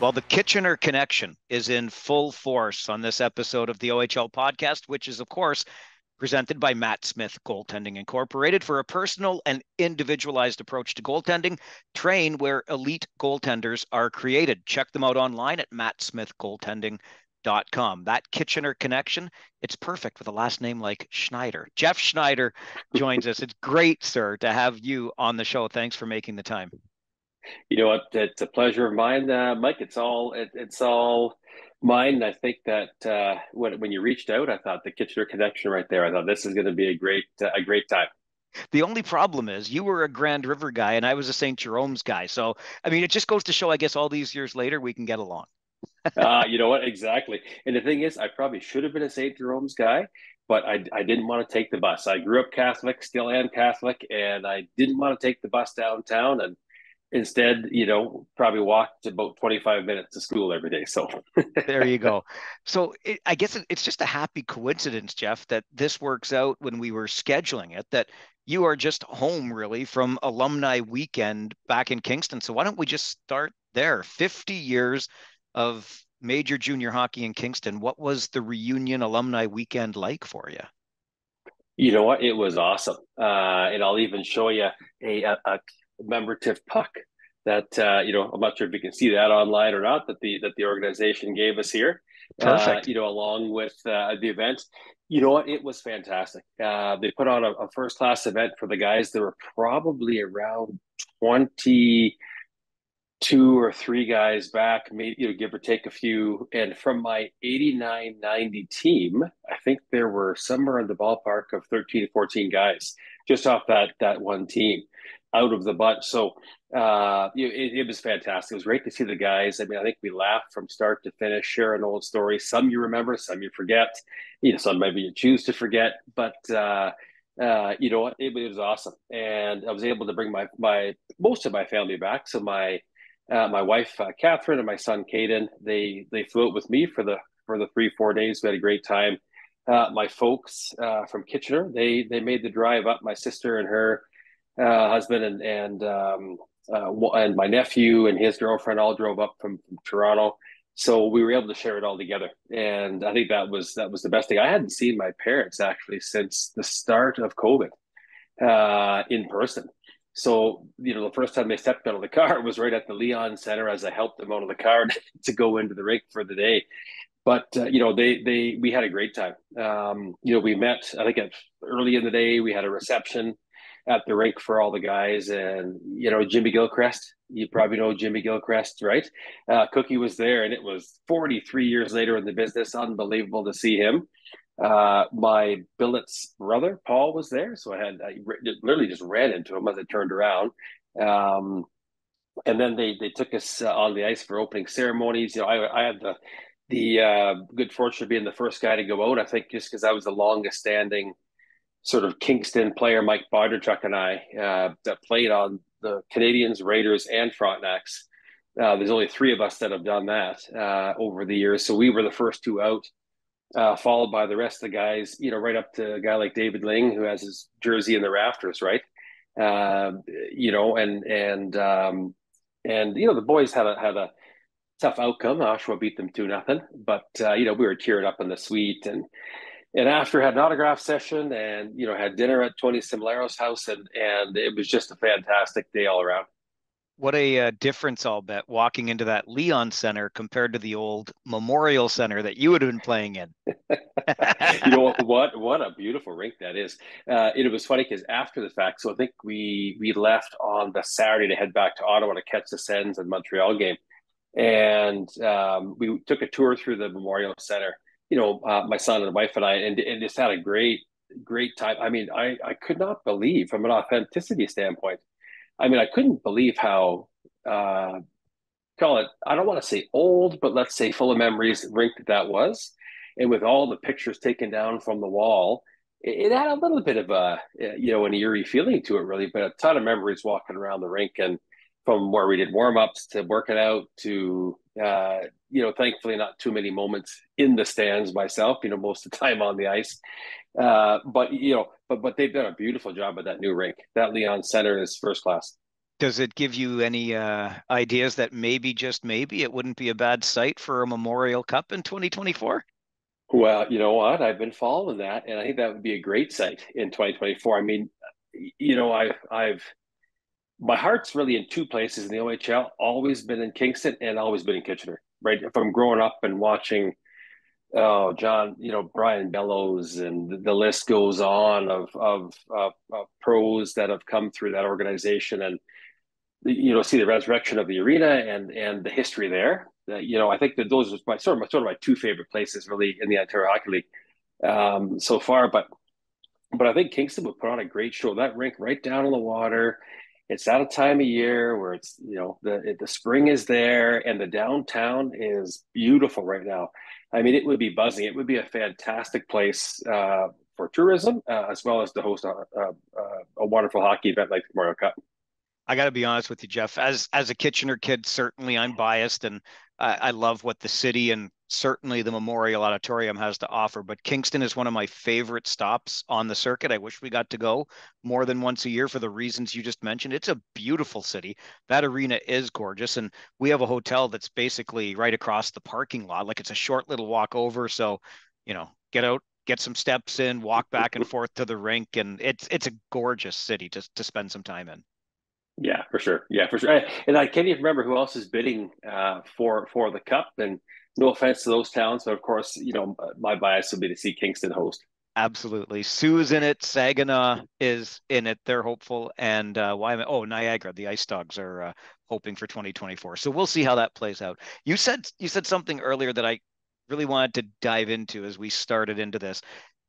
Well, the Kitchener connection is in full force on this episode of the OHL podcast, which is, of course, presented by Matt Smith Goaltending Incorporated. For a personal and individualized approach to goaltending, train where elite goaltenders are created. Check them out online at mattsmithgoaltending.com. That Kitchener connection, it's perfect with a last name like Schneider. Geoff Schneider joins us. It's great, sir, to have you on the show. Thanks for making the time. You know what? It's a pleasure of mine, Mike. It's all mine. I think that when you reached out, I thought the Kitchener connection right there. I thought this is going to be a great time. The only problem is you were a Grand River guy and I was a St. Jerome's guy. So, I mean, it just goes to show, I guess, all these years later, we can get along. You know what? Exactly. And the thing is, I probably should have been a St. Jerome's guy, but I didn't want to take the bus. I grew up Catholic, still am Catholic, and I didn't want to take the bus downtown. And instead, probably walked about 25 minutes to school every day. So there you go. So I guess it's just a happy coincidence, Geoff, that this works out when we were scheduling it, that you are just home really from alumni weekend back in Kingston. So why don't we just start there? 50 years of major junior hockey in Kingston. What was the reunion alumni weekend like for you? You know what? It was awesome. And I'll even show you a commemorative puck that I'm not sure if you can see that online or not, that the organization gave us here. Perfect. Along with the event. You know what? It was fantastic. They put on a first class event for the guys. There were probably around 22 or 3 guys back, maybe give or take a few. And from my 89-90 team, I think there were somewhere in the ballpark of 13 to 14 guys just off that one team out of the bunch. So it was fantastic. It was great to see the guys. I mean, I think we laughed from start to finish, sharing old stories. Some you remember, some you forget. Some maybe you choose to forget. But you know what? It was awesome, and I was able to bring my most of my family back. So my wife Catherine and my son Caden, they flew out with me for the 3-4 days. We had a great time. My folks from Kitchener, they made the drive up. My sister and her husband and my nephew and his girlfriend all drove up from Toronto. So we were able to share it all together. And I think that was the best thing. I hadn't seen my parents actually since the start of COVID in person. So, the first time they stepped out of the car was right at the Leon Center as I helped them out of the car to go into the rink for the day. But, we had a great time. We met, I think early in the day, we had a reception at the rink for all the guys, and Jimmy Gilchrist, you probably know Jimmy Gilchrist, right? Cookie was there, and it was 43 years later in the business. Unbelievable to see him. My billet's brother Paul was there, so I literally just ran into him as I turned around. And then they took us on the ice for opening ceremonies. I had the good fortune of being the first guy to go out, I think, just because I was the longest standing sort of Kingston player. Mike Bondarchuk and I that played on the Canadiens, Raiders, and Frontenacs. There's only 3 of us that have done that over the years. So we were the first 2 out, followed by the rest of the guys, right up to a guy like David Ling, who has his jersey in the rafters, right? And the boys had a tough outcome. Oshawa beat them 2-0, but we were tearing up in the suite, and after had an autograph session, and had dinner at Tony Similero's house, and it was just a fantastic day all around. What a difference, I'll bet, walking into that Leon Center compared to the old Memorial Center that you would have been playing in. What a beautiful rink that is. It was funny because after the fact, so I think we left on the Saturday to head back to Ottawa to catch the Sens and Montreal game, and we took a tour through the Memorial Center. My son and wife and I, and just had a great time. I mean, I could not believe, from an authenticity standpoint, I couldn't believe how, call it, I don't want to say old, but let's say full of memories rink that was. And with all the pictures taken down from the wall, it had a little bit of an eerie feeling to it, really, but a ton of memories walking around the rink, and from where we did warm-ups to working out to, thankfully not too many moments in the stands myself, most of the time on the ice. But they've done a beautiful job at that new rink. That Leon Center is first class. Does it give you any ideas that maybe, just maybe, it wouldn't be a bad site for a Memorial Cup in 2024? Well, you know what? I've been following that, and I think that would be a great site in 2024. I mean, I've my heart's really in two places in the OHL. Always been in Kingston and always been in Kitchener. Right, if I'm growing up and watching, oh, John, Brian Bellows, and the list goes on of pros that have come through that organization, and see the resurrection of the arena and the history there. I think that those are my two favorite places really in the Ontario Hockey League so far. But I think Kingston would put on a great show. That rink right down on the water. It's at a time of year where it's the spring is there and the downtown is beautiful right now. I mean, it would be buzzing. It would be a fantastic place for tourism as well as to host a wonderful hockey event like the Memorial Cup. I got to be honest with you, Geoff. As a Kitchener kid, certainly I'm biased, and I love what the city and certainly the Memorial Auditorium has to offer. But Kingston is one of my favorite stops on the circuit. I wish we got to go more than once a year for the reasons you just mentioned. It's a beautiful city. That arena is gorgeous, and we have a hotel that's basically right across the parking lot. Like, it's a short little walk over. So, get out, get some steps in, walk back and forth to the rink, and it's a gorgeous city to spend some time in. Yeah, for sure. Yeah, for sure. And I can't even remember who else is bidding for the cup. And no offense to those towns, but of course, my bias would be to see Kingston host. Absolutely. Sioux's in it. Saginaw is in it. They're hopeful. And Niagara, the Ice Dogs are hoping for 2024. So we'll see how that plays out. You said something earlier that I really wanted to dive into as we started into this,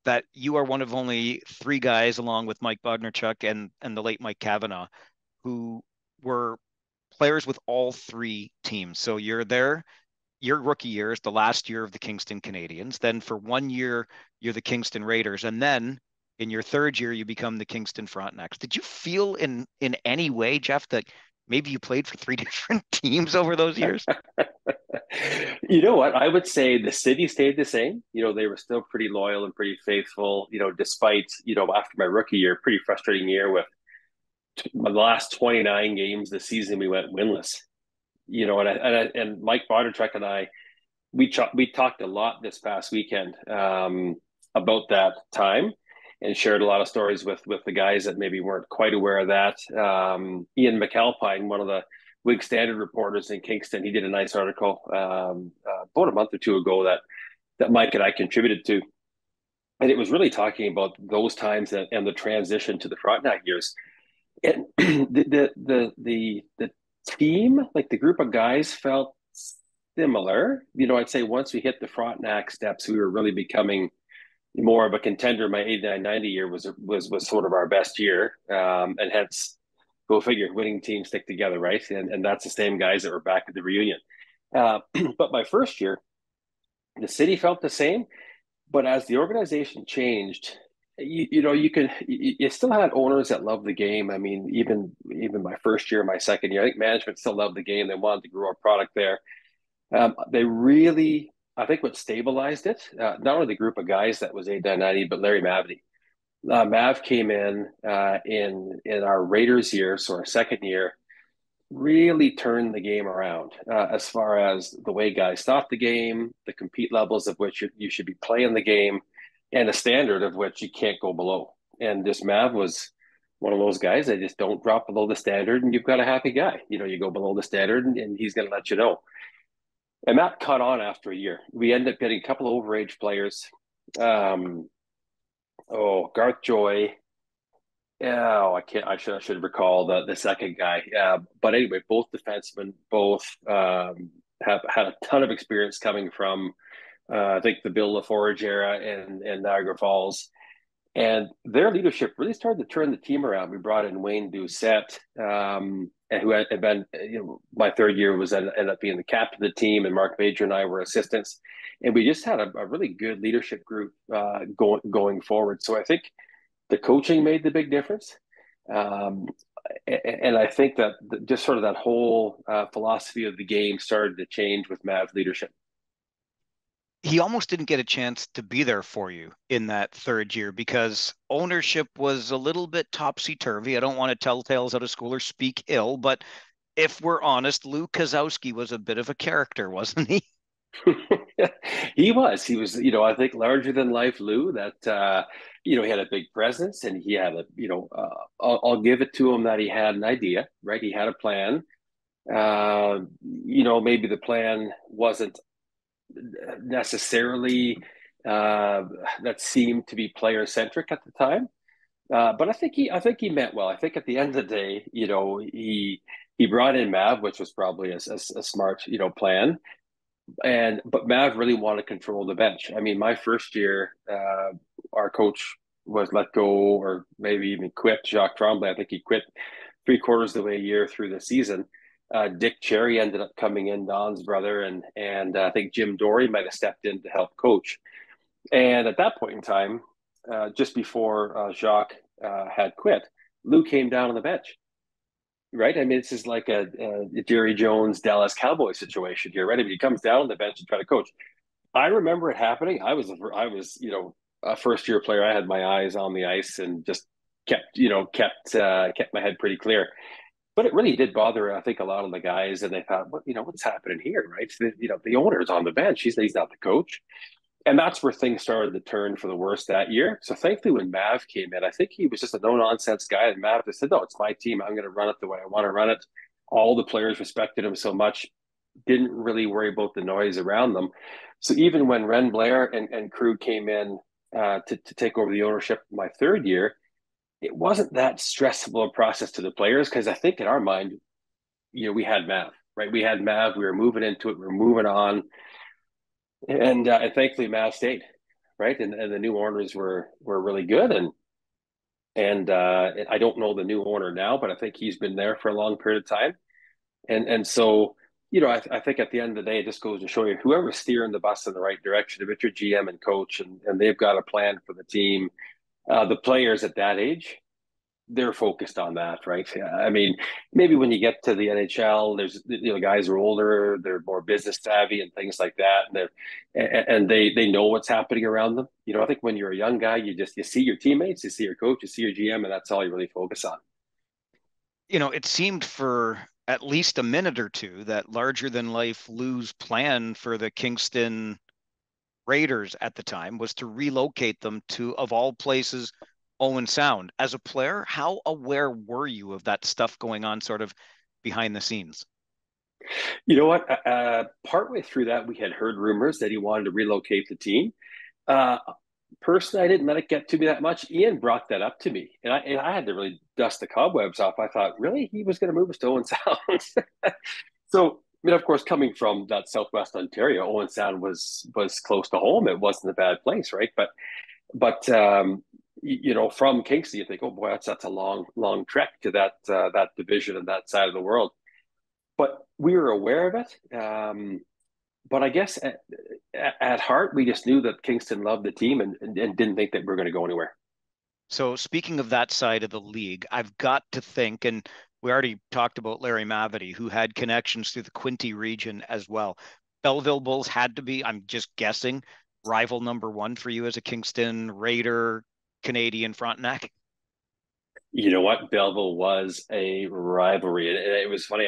that you are one of only three guys, along with Mike Bodnarchuk and the late Mike Kavanaugh, who were players with all three teams. So you're there. Your rookie year is the last year of the Kingston Canadians. Then for 1 year, you're the Kingston Raiders. And then in your third year, you become the Kingston Frontenacs. Did you feel in any way, Geoff, that maybe you played for three different teams over those years? You know what? I would say the city stayed the same. They were still pretty loyal and pretty faithful, despite, after my rookie year, pretty frustrating year with the last 29 games this season, we went winless. And Mike Bondarchuk and I, we talked a lot this past weekend about that time and shared a lot of stories with the guys that maybe weren't quite aware of that. Ian McAlpine, one of the Whig Standard reporters in Kingston, he did a nice article about a month or two ago that Mike and I contributed to, and it was really talking about those times and the transition to the Frontenac years. And the team, like the group of guys, felt similar. I'd say once we hit the Frontenac steps, we were really becoming more of a contender. My 89-90 year was sort of our best year, and hence, go figure, winning teams stick together, right? And that's the same guys that were back at the reunion. But my first year, the city felt the same, but as the organization changed, you still had owners that loved the game. I mean, even my first year, my second year, I think management still loved the game. They wanted to grow a product there. They really, I think, what stabilized it, not only the group of guys that was 89-90, but Larry Mavety. Mav came in our Raiders year, so our second year, really turned the game around as far as the way guys thought the game, the compete levels of which you should be playing the game, and a standard of which you can't go below. And this Mav was one of those guys that just don't drop below the standard, and you've got a happy guy. You go below the standard, and he's going to let you know. And that caught on after a year. We ended up getting a couple of overage players. Garth Joy. Oh, I can't. I should recall the second guy. But anyway, both defensemen, both have had a ton of experience coming from I think the Bill LaForge era and Niagara Falls, and their leadership really started to turn the team around. We brought in Wayne Doucette, and who had been, my third year ended up being the captain of the team, and Mark Major and I were assistants, and we just had a really good leadership group going forward. So I think the coaching made the big difference. And I think that just sort of that whole philosophy of the game started to change with Mav's leadership. he almost didn't get a chance to be there for you in that third year because ownership was a little bit topsy-turvy. I don't want to tell tales out of school or speak ill, but if we're honest, Lou Kozowski was a bit of a character, wasn't he? He was, I think larger than life Lou that, he had a big presence and he had I'll give it to him that he had an idea, right? He had a plan. Maybe the plan wasn't necessarily, that seemed to be player centric at the time. But I think he meant well. I think at the end of the day, he brought in Mav, which was probably a smart, plan. But Mav really wanted to control the bench. I mean, my first year, our coach was let go or maybe even quit. Jacques Tremblay, I think he quit three-quarters of the way a year through the season. Dick Cherry ended up coming in, Don's brother, and I think Jim Dory might have stepped in to help coach. And at that point in time, just before Jacques had quit, Lou came down on the bench, right? I mean, this is like a Jerry Jones Dallas Cowboys situation here, right? I mean, he comes down on the bench to try to coach. I remember it happening. I was a first year player. I had my eyes on the ice and just kept my head pretty clear. But it really did bother, I think, a lot of the guys, and they thought, what's happening here, right? The owner's on the bench. He's not the coach. And that's where things started to turn for the worse that year. So thankfully, when Mav came in, I think he was just a no nonsense guy. And Mav just said, "No, it's my team. I'm going to run it the way I want to run it." All the players respected him so much, didn't really worry about the noise around them. So even when Ren Blair and crew came in to take over the ownership my third year, it wasn't that stressful a process to the players because I think in our mind, we had Mav, right? We had Mav. We were moving into it. We were moving on. And thankfully Mav stayed, right? And the new owners were really good, and I don't know the new owner now, but I think he's been there for a long period of time, and so I think at the end of the day, it just goes to show you whoever's steering the bus in the right direction, if it's your GM and coach, and they've got a plan for the team, the players at that age, they're focused on that, right? I mean, maybe when you get to the NHL, there's guys are older, they're more business savvy and things like that, and they know what's happening around them. I think when you're a young guy, you see your teammates, you see your coach, you see your GM, and that's all you really focus on. It seemed for at least a minute or two that larger than life Lou's plan for the Kingston Raiders at the time was to relocate them to, of all places, Owen Sound. As a player, how aware were you of that stuff going on sort of behind the scenes? You know what? Partway through that, we had heard rumors that he wanted to relocate the team. Uh, Personally, I didn't let it get to me that much. Ian brought that up to me, and I had to really dust the cobwebs off. I thought, really, he was going to move us to Owen Sound? So, I mean, of course, coming from that Southwest Ontario, Owen Sound was close to home. It wasn't a bad place, right? But from Kingston, you think, oh boy, that's a long trek to that division and that side of the world. But we were aware of it. But I guess at heart, we just knew that Kingston loved the team and didn't think that we were going to go anywhere. So speaking of that side of the league, I've got to think, and we already talked about Larry Mavety, who had connections through the Quinte region as well. Belleville Bulls had to be, I'm just guessing, rival number one for you as a Kingston Raider, Canadian Frontenac. You know what? Belleville was a rivalry. And it was funny.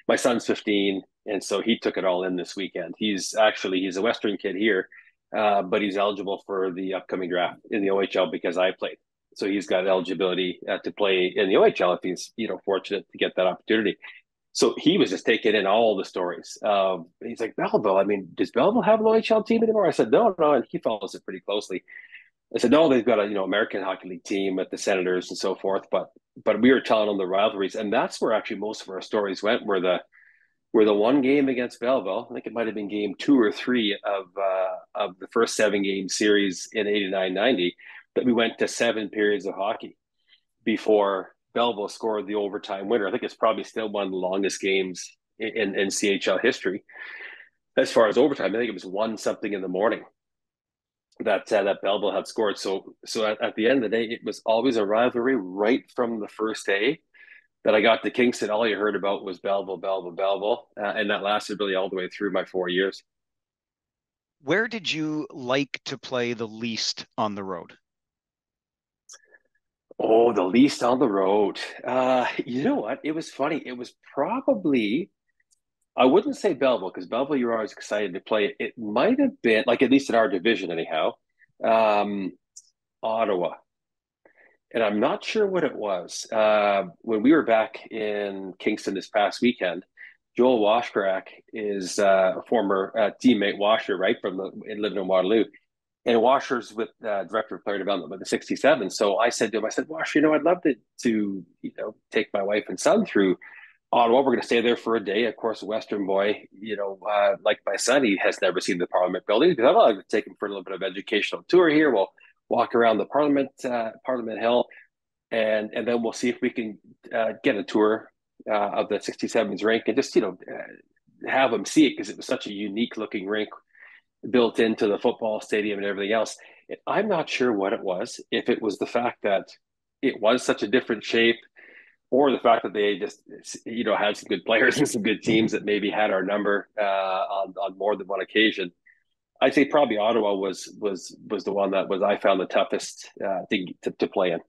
My son's 15, and so he took it all in this weekend. He's a Western kid here, but he's eligible for the upcoming draft in the OHL because I played. So he's got eligibility to play in the OHL if he's fortunate to get that opportunity. So he was just taking in all the stories. He's like, Belleville. I mean, does Belleville have an OHL team anymore? I said, no, no, and he follows it pretty closely. I said, no, they've got a American Hockey League team at the Senators and so forth, but we were telling them the rivalries, and that's where actually most of our stories went. Were the one game against Belleville. I think it might have been game 2 or 3 of the first 7 game series in 89-90 that we went to 7 periods of hockey before Belleville scored the overtime winner. I think it's probably still one of the longest games in CHL history as far as overtime. I think it was 1 something in the morning that Belleville had scored. So at the end of the day, it was always a rivalry right from the first day that I got to Kingston. All you heard about was Belleville, Belleville, Belleville, and that lasted really all the way through my 4 years. Where did you like to play the least on the road? Oh, the least on the road. You know what? It was funny. It was probably, I wouldn't say Belleville, because Belleville, you're always excited to play. It might have been, like, at least in our division, anyhow, um, Ottawa. And I'm not sure what it was. When we were back in Kingston this past weekend, Joel Washbrook is a former teammate Washer, right, from living in Waterloo. And Washer's with director of player development with the 67. So I said to him, I said, Washer, I'd love to take my wife and son through Ottawa. We're going to stay there for a day. Of course, a Western boy, like my son, he has never seen the Parliament building because I'd like to take him for a little bit of educational tour here. We'll walk around the Parliament Hill, and then we'll see if we can get a tour of the 67's rink and just have them see it because it was such a unique looking rink built into the football stadium and everything else. I'm not sure what it was, if it was the fact that it was such a different shape or the fact that they just, had some good players and some good teams that maybe had our number on more than one occasion. I'd say probably Ottawa was the one that I found the toughest to play in.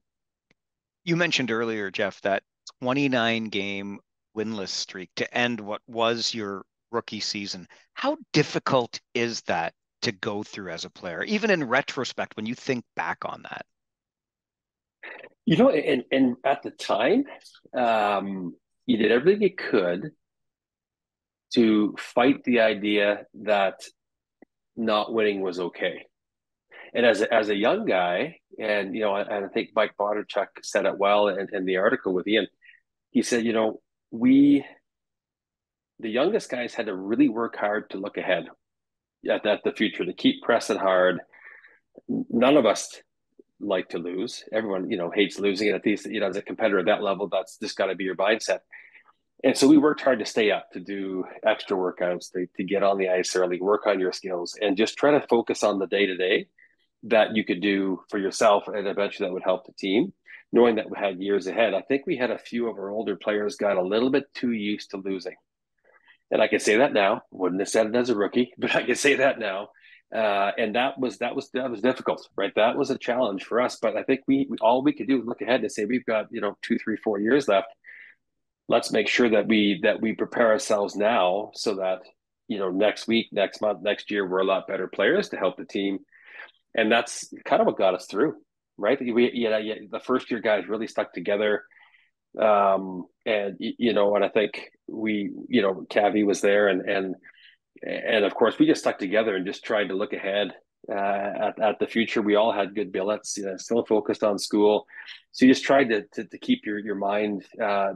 You mentioned earlier, Geoff, that 29 game winless streak to end what was your rookie season. How difficult is that to go through as a player, even in retrospect, when you think back on that? And at the time, you did everything you could to fight the idea that not winning was okay. And as a young guy, and I think Mike Bondarchuk said it well in the article with Ian. He said, we the youngest guys had to really work hard to look ahead at the future, to keep pressing hard. None of us like to lose. Everyone, hates losing. And at least, as a competitor at that level, that's just got to be your mindset. And so we worked hard to stay up, to do extra workouts, to get on the ice early, work on your skills, and just try to focus on the day to day that you could do for yourself, and eventually that would help the team. Knowing that we had years ahead, I think we had a few of our older players got a little bit too used to losing. And I can say that now. Wouldn't have said it as a rookie, but I can say that now. And that was difficult, right? That was a challenge for us. But I think we all we could do was look ahead and say we've got 2, 3, 4 years left. Let's make sure that we prepare ourselves now so that next week, next month, next year we're a lot better players to help the team. And that's kind of what got us through, right? The first year guys really stuck together. And I think Cavi was there, and of course we just stuck together and just tried to look ahead at the future. We all had good billets, still focused on school, so you just tried to keep your mind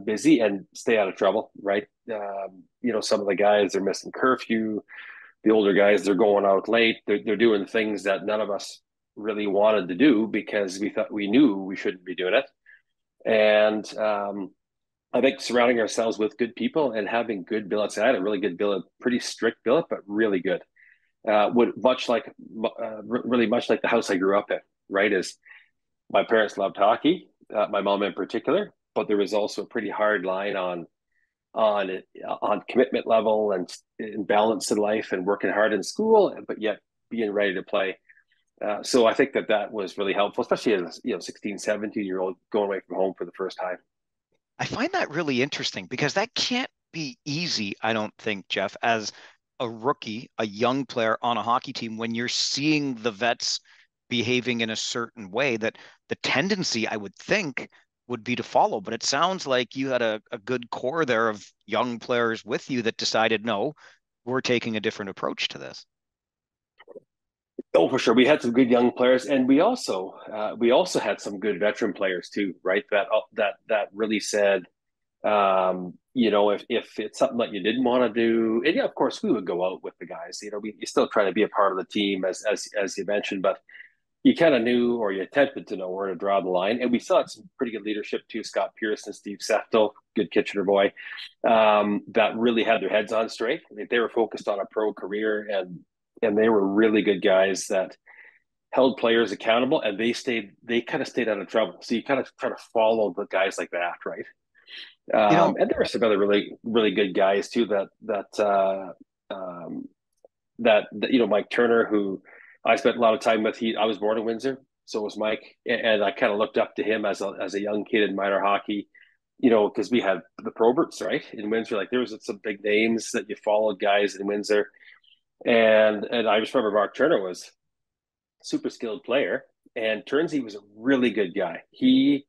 busy and stay out of trouble, right? Some of the guys are missing curfew. The older guys, they're going out late. They're doing things that none of us really wanted to do because we knew we shouldn't be doing it. And I think surrounding ourselves with good people and having good billets. I had a really good billet, pretty strict billet, but really good. Really much like the house I grew up in. Right, is my parents loved hockey, my mom in particular, but there was also a pretty hard line on commitment level and balance in life and working hard in school, but yet being ready to play. So I think that was really helpful, especially as 16, 17-year-old going away from home for the first time. I find that really interesting because that can't be easy, I don't think, Geoff, as a rookie, a young player on a hockey team, when you're seeing the vets behaving in a certain way, that the tendency, I would think, would be to follow. But it sounds like you had a good core there of young players with you that decided, no, we're taking a different approach to this. Oh, for sure. We had some good young players, and we also had some good veteran players too, right? That really said, if it's something that you didn't want to do, and yeah, of course we would go out with the guys. You still try to be a part of the team as you mentioned, but you kind of knew, or you attempted to know, where to draw the line. And we still had some pretty good leadership too. Scott Pearson, Steve Seftel, good Kitchener boy, that really had their heads on straight. They were focused on a pro career, and they were really good guys that held players accountable, and they kind of stayed out of trouble. So you kind of try to follow the guys like that, right? You know, And there were some other really, really good guys too that that Mike Turner, who I spent a lot of time with. I was born in Windsor, so was Mike, and I kind of looked up to him as a young kid in minor hockey. Because we had the Proberts, right, in Windsor. Like there was some big names that you followed, guys in Windsor, and I just remember Mark Turner was a super skilled player, and turns he was a really good guy. He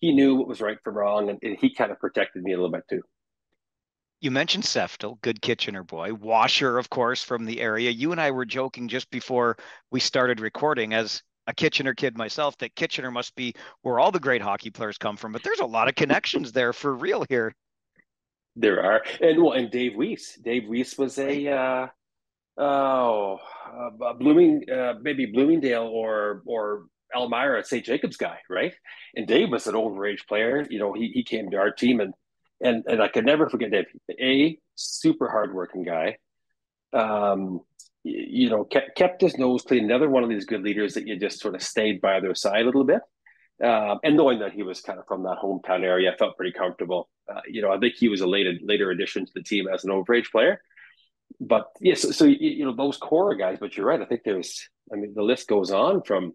knew what was right from wrong, and he kind of protected me a little bit too. You mentioned Seftel, good Kitchener boy. Washer, of course, from the area. You and I were joking just before we started recording, as a Kitchener kid myself, that Kitchener must be where all the great hockey players come from. But there's a lot of connections there for real here. There are, and Dave Weiss. Dave Weiss was Right. maybe Bloomingdale or Elmira at St. Jacobs guy, right? And Dave was an overage player. He came to our team, and I could never forget Dave. A super hardworking guy. Um, kept his nose clean. Another one of these good leaders that you just sort of stayed by their side a little bit. And knowing that he was kind of from that hometown area, I felt pretty comfortable. I think he was a later addition to the team as an overage player. But yes, so those core guys. But you're right. I think the list goes on from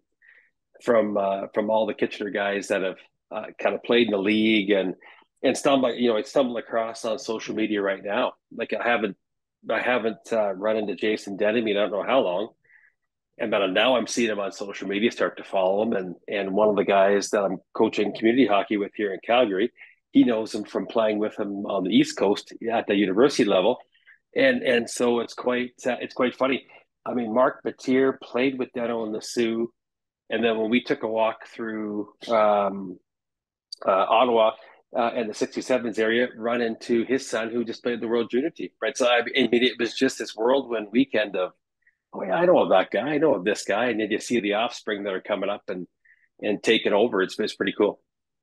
all the Kitchener guys that have kind of played in the league and stumbled across on social media right now. Like I haven't run into Jason Denemy. I don't know how long. And then now I'm seeing him on social media, start to follow him. And one of the guys that I'm coaching community hockey with here in Calgary, he knows him from playing with him on the East Coast at the university level. And so it's quite funny. I mean, Mark Batir played with Deno and the Sioux. And then when we took a walk through Ottawa and the 67s area, run into his son who just played the World Junior team, right? So I mean, it was just this whirlwind weekend of, oh yeah, I know of that guy, I know of this guy, and then you see the offspring that are coming up and taking over. It's pretty cool.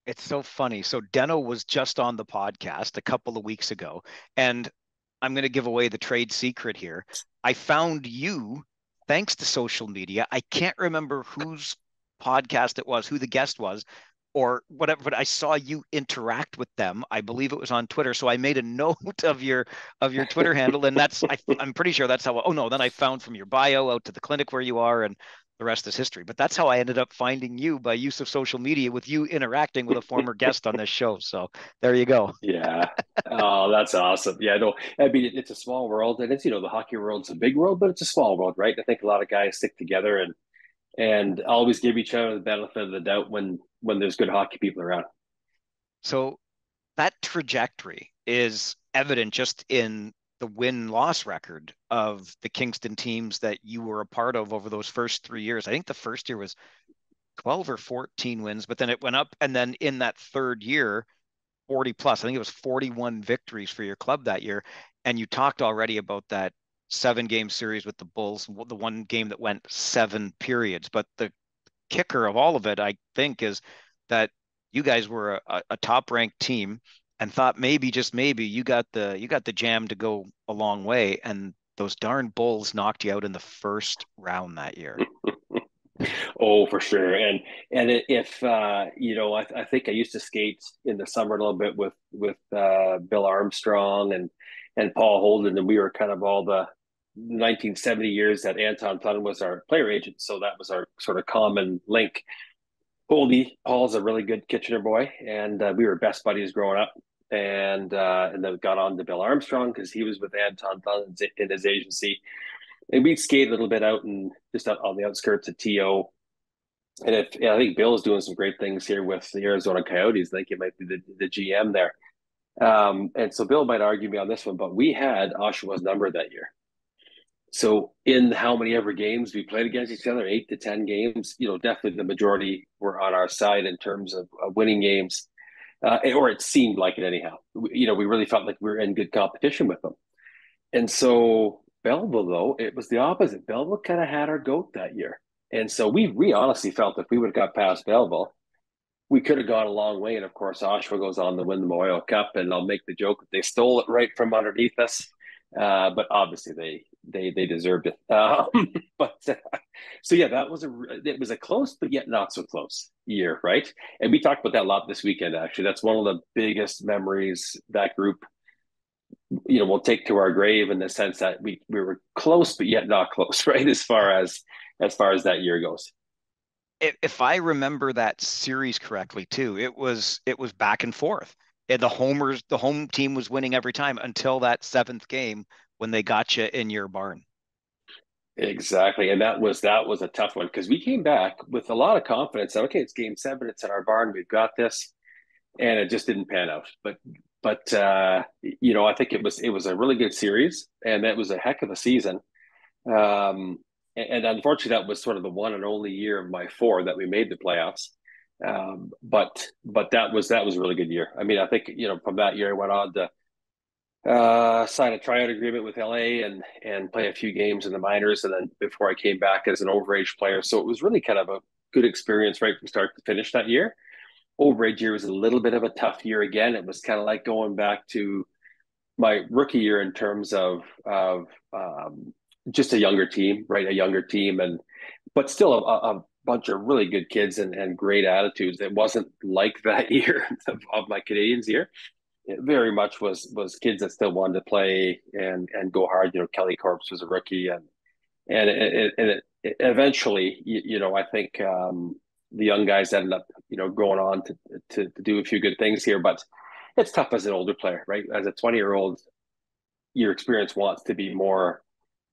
It's so funny. So Deno was just on the podcast a couple of weeks ago, and I'm going to give away the trade secret here. I found you thanks to social media. I can't remember whose podcast it was, who the guest was, or whatever, but I saw you interact with them. I believe it was on Twitter. So I made a note of your Twitter handle, and I'm pretty sure that's how. Oh no, then I found from your bio out to the clinic where you are, and the rest is history. But that's how I ended up finding you, by use of social media, with you interacting with a former guest on this show. So there you go. Yeah. Oh, that's awesome. Yeah, no, I mean, it's a small world, and it's, the hockey world's a big world, but it's a small world, right? I think a lot of guys stick together and always give each other the benefit of the doubt when there's good hockey people around. So that trajectory is evident just in the win-loss record of the Kingston teams that you were a part of over those first 3 years. I think the first year was 12 or 14 wins, but then it went up. And then in that third year, 40 plus. I think it was 41 victories for your club that year. And you talked already about that 7-game series with the Bulls, the one game that went 7 periods. But the kicker of all of it, I think, is that you guys were a top ranked team and thought maybe, just maybe, you got the jam to go a long way. And those darn Bulls knocked you out in the first round that year. Oh, for sure. And if I think I used to skate in the summer a little bit with Bill Armstrong and Paul Holden, and we were kind of all the 1970 years that Anton Thun was our player agent, so that was our sort of common link. Paul's a really good Kitchener boy, and we were best buddies growing up. And then got on to Bill Armstrong because he was with Anton Thun in his agency, and we'd skate a little bit out and just out on the outskirts of TO. And I think Bill's doing some great things here with the Arizona Coyotes. I think he might be the GM there. And so Bill might argue me on this one, but we had Oshawa's number that year. So in how many ever games we played against each other, 8 to 10 games, definitely the majority were on our side in terms of winning games, or it seemed like it anyhow. We really felt like we were in good competition with them. And so Belleville, though, it was the opposite. Belleville kind of had our goat that year. And so we honestly felt if we would have got past Belleville, we could have gone a long way. And of course, Oshawa goes on to win the Memorial Cup, and I'll make the joke that they stole it right from underneath us. But obviously they deserved it. But so yeah, it was a close, but yet not so close year, right? And we talked about that a lot this weekend. Actually, that's one of the biggest memories that group we'll take to our grave in the sense that we were close, but yet not close, right? As far as that year goes. If I remember that series correctly too, it was back and forth. And the home team was winning every time until that seventh game when they got you in your barn. Exactly, and that was a tough one because we came back with a lot of confidence that okay, it's game seven, it's in our barn, we've got this, and it just didn't pan out. But I think it was a really good series, and that was a heck of a season. And unfortunately, that was sort of the one and only year of my four that we made the playoffs. But that was a really good year. I mean, I think from that year I went on to sign a tryout agreement with LA and play a few games in the minors, and then before I came back as an overage player. So it was really kind of a good experience right from start to finish that year. Overage year was a little bit of a tough year again. It was kind of like going back to my rookie year in terms of just a younger team, right? A younger team, but still a bunch of really good kids and great attitudes. It wasn't like that year of my Canadians year. It very much was kids that still wanted to play and go hard. Kelly Corpse was a rookie, and eventually, I think the young guys ended up, going on to do a few good things here. But it's tough as an older player, right? As a 20-year-old, your experience wants to be more.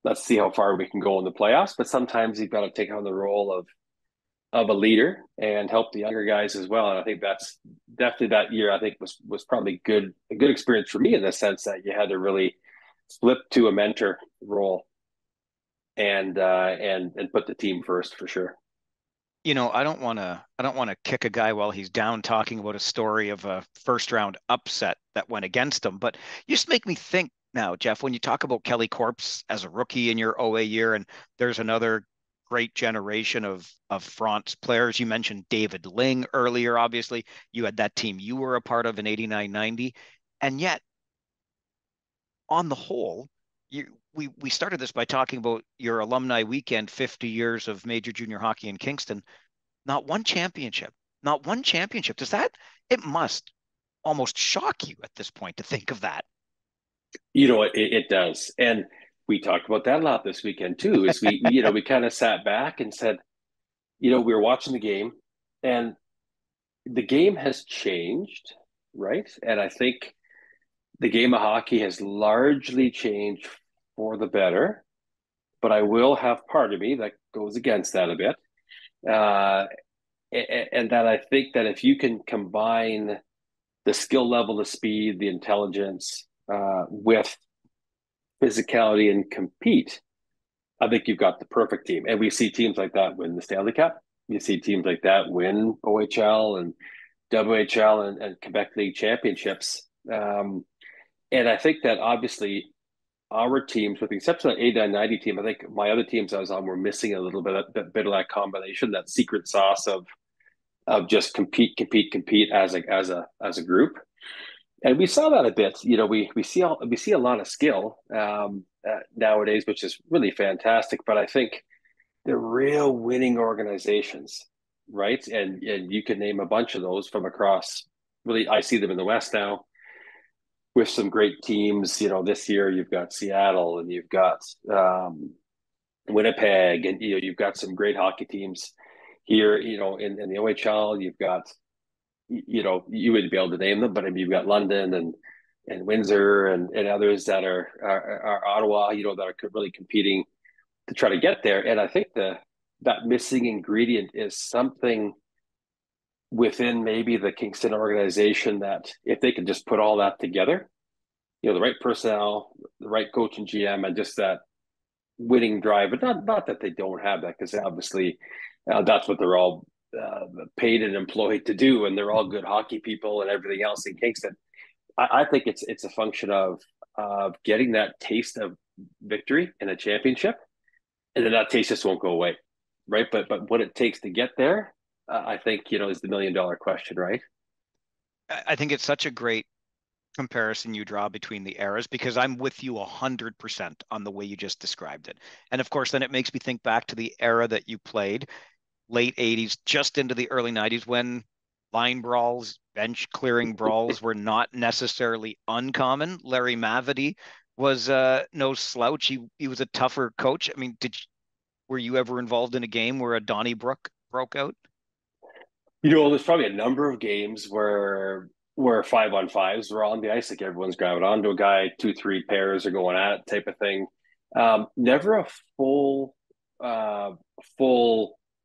Let's see how far we can go in the playoffs. But sometimes you've got to take on the role of a leader and help the younger guys as well. And I think that's definitely that year. I think was probably a good experience for me in the sense that you had to really flip to a mentor role and put the team first for sure. I don't want to kick a guy while he's down talking about a story of a first round upset that went against him. But you just make me think now, Geoff, when you talk about Kelly Corpse as a rookie in your OA year, and there's another great generation of France players. You mentioned David Ling earlier, obviously. You had that team you were a part of in 89-90. And yet, on the whole, we started this by talking about your alumni weekend, 50 years of major junior hockey in Kingston. Not one championship. Not one championship. It must almost shock you at this point to think of that. It does. And we talked about that a lot this weekend too, is we kind of sat back and said, we were watching the game and the game has changed, right? And I think the game of hockey has largely changed for the better, but I will have part of me that goes against that a bit. Uh, and that I think that if you can combine the skill level, the speed, the intelligence with physicality and compete, I think you've got the perfect team. And we see teams like that win the Stanley Cup. You see teams like that win OHL and WHL and Quebec League championships. And I think that obviously our teams, with the exception of the 89-90 team, I think my other teams I was on were missing a little bit of that combination, that secret sauce of just compete as a group. And we saw that a bit. We see a lot of skill nowadays, which is really fantastic. But I think the real winning organizations, right? And you can name a bunch of those from across. Really, I see them in the West now with some great teams. This year you've got Seattle and you've got Winnipeg, and you've got some great hockey teams here. In the OHL, you've got you wouldn't be able to name them, but I mean, you've got London and Windsor and others that are Ottawa, that are really competing to try to get there. And I think that missing ingredient is something within maybe the Kingston organization that if they can just put all that together, the right personnel, the right coach and GM, and just that winning drive, but not that they don't have that, because obviously that's what they're all paid and employed to do, and they're all good hockey people and everything else in Kingston. I think it's a function of getting that taste of victory in a championship, and then that taste just won't go away, right? But what it takes to get there, I think is the $1 million question, right? I think it's such a great comparison you draw between the eras because I'm with you 100% on the way you just described it. And of course, then it makes me think back to the era that you played, late 80s, just into the early 90s, when line brawls bench clearing brawls were not necessarily uncommon. Larry Mavity was no slouch. He was a tougher coach. I mean, were you ever involved in a game where a Donnybrook broke out? There's probably a number of games where 5-on-5s were on the ice, like everyone's grabbing onto a guy, 2-3 pairs are going at it, type of thing. Never a full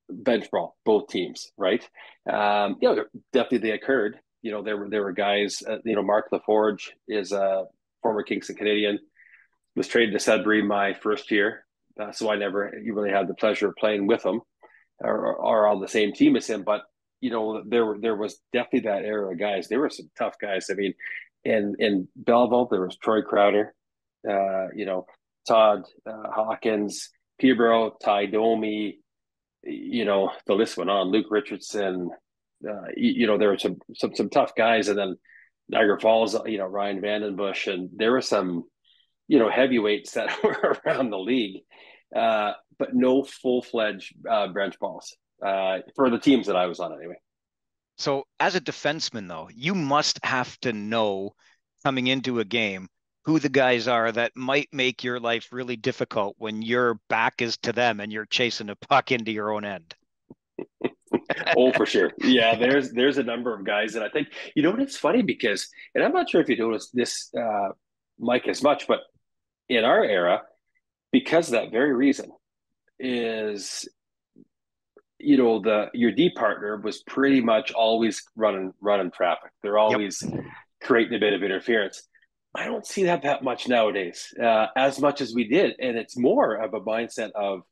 bench brawl, both teams, right? Definitely they occurred. There were guys. Mark LaForge is a former Kingston Canadian, was traded to Sudbury my first year, so I never really had the pleasure of playing with him or on the same team as him. But there was definitely that era of guys. There were some tough guys. I mean, in Belleville, there was Troy Crowder, Todd Hawkins, Peterborough, Ty Domi. The list went on. Luke Richardson. There were some tough guys, and then Niagara Falls. Ryan Vandenbush, and there were some heavyweights that were around the league, but no full-fledged bench balls for the teams that I was on anyway. So as a defenseman, though, you must have to know coming into a game who the guys are that might make your life really difficult when your back is to them and you're chasing a puck into your own end. Oh, for sure. Yeah, there's a number of guys that I think, what it's funny because, and I'm not sure if you noticed this, Mike, as much, but in our era, because of that very reason, is your D partner was pretty much always running traffic. They're always creating a bit of interference. I don't see that much nowadays, as much as we did, and it's more of a mindset of,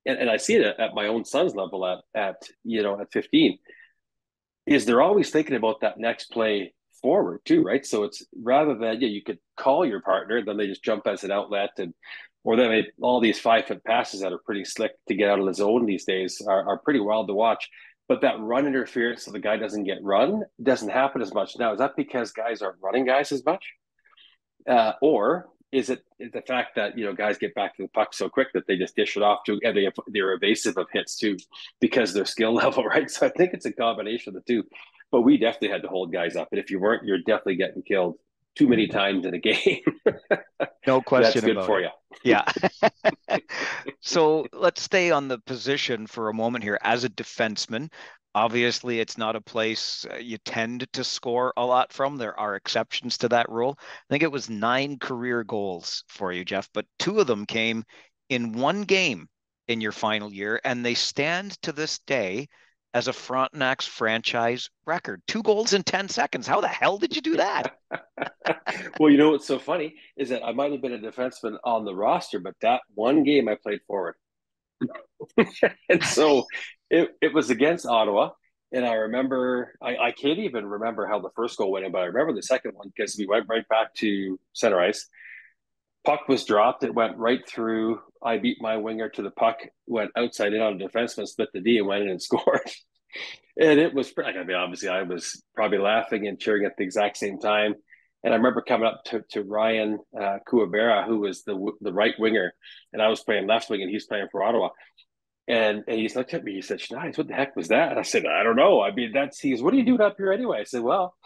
and I see it at my own son's level at 15, is they're always thinking about that next play forward too, right? So it's rather than you could call your partner, then they just jump as an outlet, or then all these 5-foot passes that are pretty slick to get out of the zone these days are pretty wild to watch. But that run interference, so the guy doesn't get run, doesn't happen as much now. Is that because guys aren't running guys as much, or is it the fact that guys get back to the puck so quick that they just dish it off to, and they're evasive of hits too because their skill level, right? So I think it's a combination of the two. But we definitely had to hold guys up, and if you weren't, you're definitely getting killed too many times in a game. No question. That's good for you. Yeah. So let's stay on the position for a moment here. As a defenseman, obviously it's not a place you tend to score a lot from. There are exceptions to that rule. I think it was 9 career goals for you, Geoff, but 2 of them came in one game in your final year, and they stand to this day as a Frontenacs franchise record. 2 goals in 10 seconds. How the hell did you do that? Well, what's so funny is that I might have been a defenseman on the roster, but that one game I played forward. And so it was against Ottawa. And I remember, I can't even remember how the first goal went in, but I remember the second one because we went right back to center ice. Puck was dropped. It went right through. I beat my winger to the puck, went outside in on a defenseman, split the D, and went in and scored. And it was, obviously I was probably laughing and cheering at the exact same time. And I remember coming up to Ryan Kuabera, who was the right winger, and I was playing left wing, and he's playing for Ottawa. And he's looked at me. He said, "Schneider, what the heck was that?" And I said, "I don't know. I mean, he goes, what are you doing up here anyway?" I said, "Well,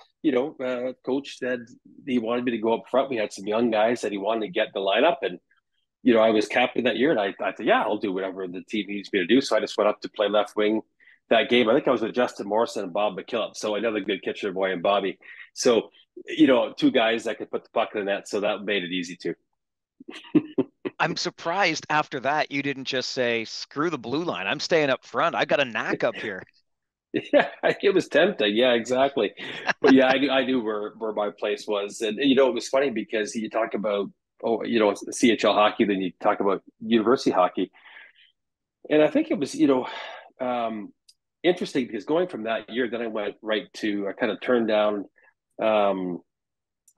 coach said he wanted me to go up front. We had some young guys that he wanted to get in the lineup, and I was captain that year, and I thought, yeah, I'll do whatever the team needs me to do." So I just went up to play left wing that game. I think I was with Justin Morrison and Bob McKillop, so another good Kitchener boy and Bobby. So 2 guys that could put the puck in the net, so that made it easy too. I'm surprised after that you didn't just say, screw the blue line. I'm staying up front. I got a knack up here. Yeah, it was tempting. Yeah, exactly. But yeah, I knew where my place was. And it was funny because you talk about, CHL hockey, then you talk about university hockey. And I think it was, interesting because going from that year, then I went I kind of turned down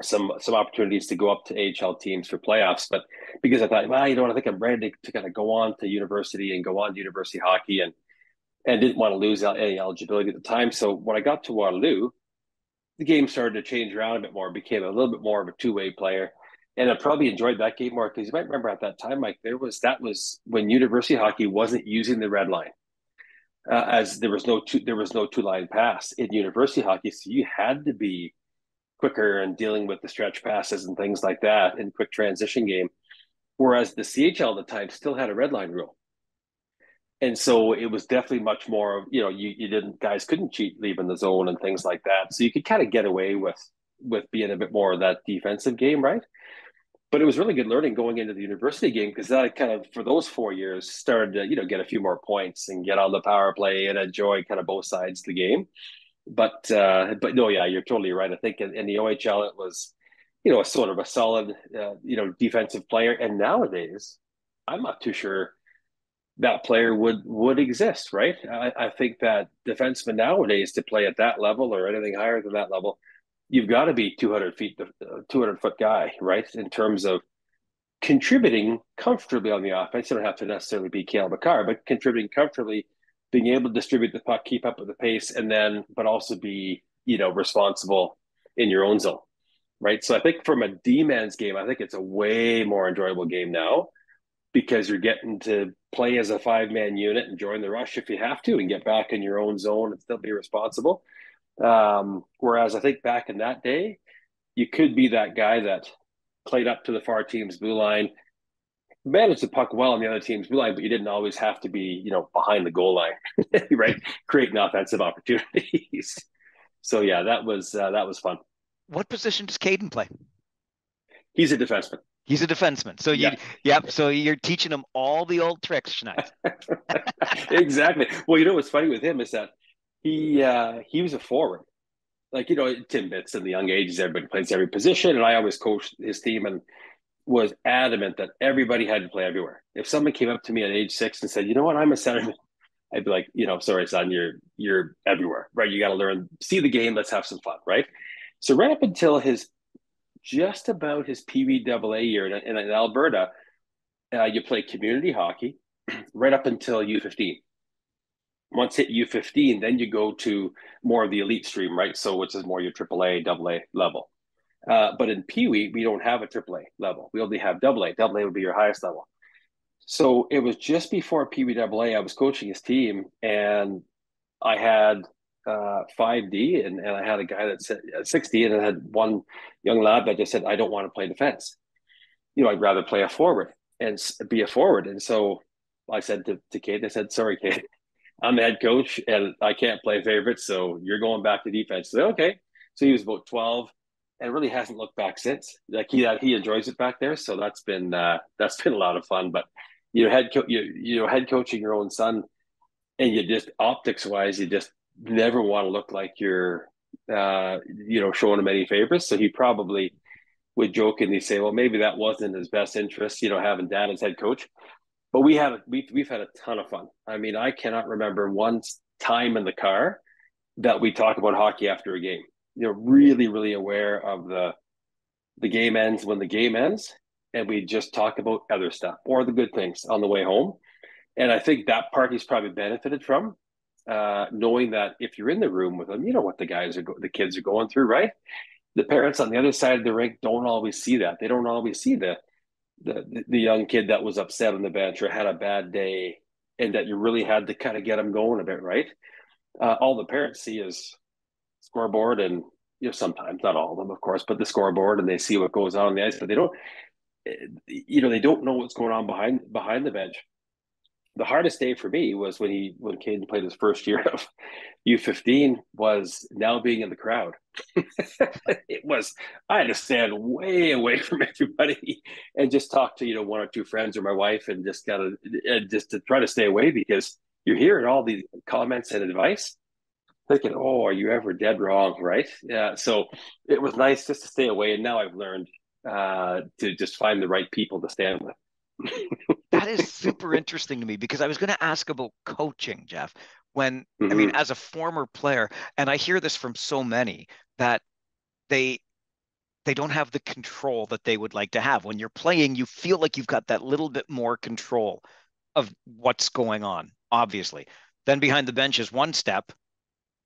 some opportunities to go up to AHL teams for playoffs, but because I thought, well, I think I'm ready to kind of go on to university and go on to university hockey, and didn't want to lose any eligibility at the time. So when I got to Waterloo, the game started to change around a bit more, became a little bit more of a 2-way player. And I probably enjoyed that game more because you might remember at that time, Mike, that was when university hockey wasn't using the red line. as there was no two line pass in university hockey, so you had to be quicker and dealing with the stretch passes and things like that in quick transition game. Whereas the CHL at the time still had a red line rule. And so it was definitely much more, you didn't, guys couldn't cheat leaving the zone and things like that. So you could kind of get away with being a bit more of that defensive game, right? But it was really good learning going into the university game because that kind of, for those 4 years, started to, get a few more points and get on the power play and enjoy kind of both sides of the game. But no, yeah, you're totally right. I think in the OHL, it was, a sort of a solid, defensive player. And nowadays, I'm not too sure that player would exist, right? I think that defenseman nowadays to play at that level or anything higher than that level, you've got to be 200 feet, 200-foot guy, right? In terms of contributing comfortably on the offense. You don't have to necessarily be Cale Makar, but contributing comfortably, being able to distribute the puck, keep up with the pace, and then, but also be, responsible in your own zone, right? So I think from a D-man's game, I think it's a way more enjoyable game now because you're getting to play as a 5-man unit and join the rush if you have to and get back in your own zone and still be responsible. Whereas I think back in that day, you could be that guy that played up to the far team's blue line, managed the puck well on the other team's blue line, but you didn't always have to be, behind the goal line, right? Creating offensive opportunities. So yeah, that was fun. What position does Caden play? He's a defenseman. He's a defenseman. So yep. So you're teaching him all the old tricks, Schneider. Exactly. Well, what's funny with him is that he was a forward. Like, tidbits in the young ages, everybody plays every position. And I always coached his team and was adamant that everybody had to play everywhere. If someone came up to me at age 6 and said, you know what, I'm a centerman, I'd be like, sorry, son, you're everywhere, right? You got to learn, see the game. Let's have some fun, right? So right up until just about his PVAA year in Alberta, you play community hockey right up until U15. Once hit U15, then you go to more of the elite stream, right? So which is more your AAA, AA level. But in Pee Wee, we don't have a AAA level. We only have AA. AA would be your highest level. So it was just before Pee Wee AA, I was coaching his team, and I had 5D, and I had a guy that said 6D, and I had one young lad that just said, I don't want to play defense. I'd rather play a forward and be a forward. And so I said to Kate, I said, sorry, Kate, I'm the head coach and I can't play favorites, so you're going back to defense. So, okay. So he was about 12 and really hasn't looked back since. Like he enjoys it back there. So that's been a lot of fun. But head coaching your own son, and you just optics wise, you just never want to look like you're showing him any favors. So he probably would jokingly say, well, maybe that wasn't his best interest, having dad as head coach. But we've had a ton of fun. I mean, I cannot remember one time in the car that we talk about hockey after a game. Really, really aware of the game ends when the game ends, and we just talk about other stuff or the good things on the way home. And I think that part he's probably benefited from, knowing that if you're in the room with them, you know what the kids are going through, right? The parents on the other side of the rink don't always see that. They don't always see the young kid that was upset on the bench or had a bad day, and that you really had to kind of get them going a bit, right? All the parents see is scoreboard, and sometimes, not all of them, of course, but the scoreboard, and they see what goes on the ice, but they don't know what's going on behind the bench. The hardest day for me was when Caden played his first year of U15, was now being in the crowd. I had to stand way away from everybody and just talk to, one or two friends or my wife, and just to try to stay away, because you're hearing all these comments and advice thinking, oh, are you ever dead wrong? Right. Yeah. So it was nice just to stay away. And now I've learned to just find the right people to stand with. That is super interesting to me, because I was going to ask about coaching, Geoff. I mean, as a former player, and I hear this from so many, that they don't have the control that they would like to have. When you're playing, you feel like you've got that little bit more control of what's going on, obviously. Then behind the bench is one step,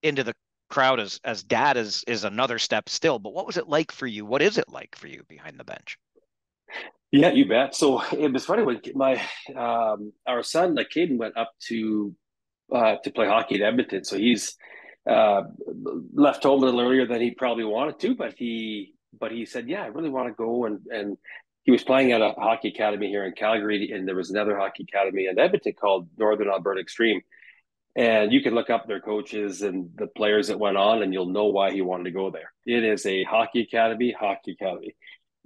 into the crowd as dad is another step still. But what was it like for you? What is it like for you behind the bench? Yeah, you bet. So it was funny when our son, like Caden, went up to to play hockey in Edmonton. So he's uh, left home a little earlier than he probably wanted to, but he said, yeah, I really want to go. And he was playing at a hockey academy here in Calgary, and there was another hockey academy in Edmonton called Northern Alberta Extreme. And you can look up their coaches and the players that went on, and you'll know why he wanted to go there. It is a hockey academy, hockey academy.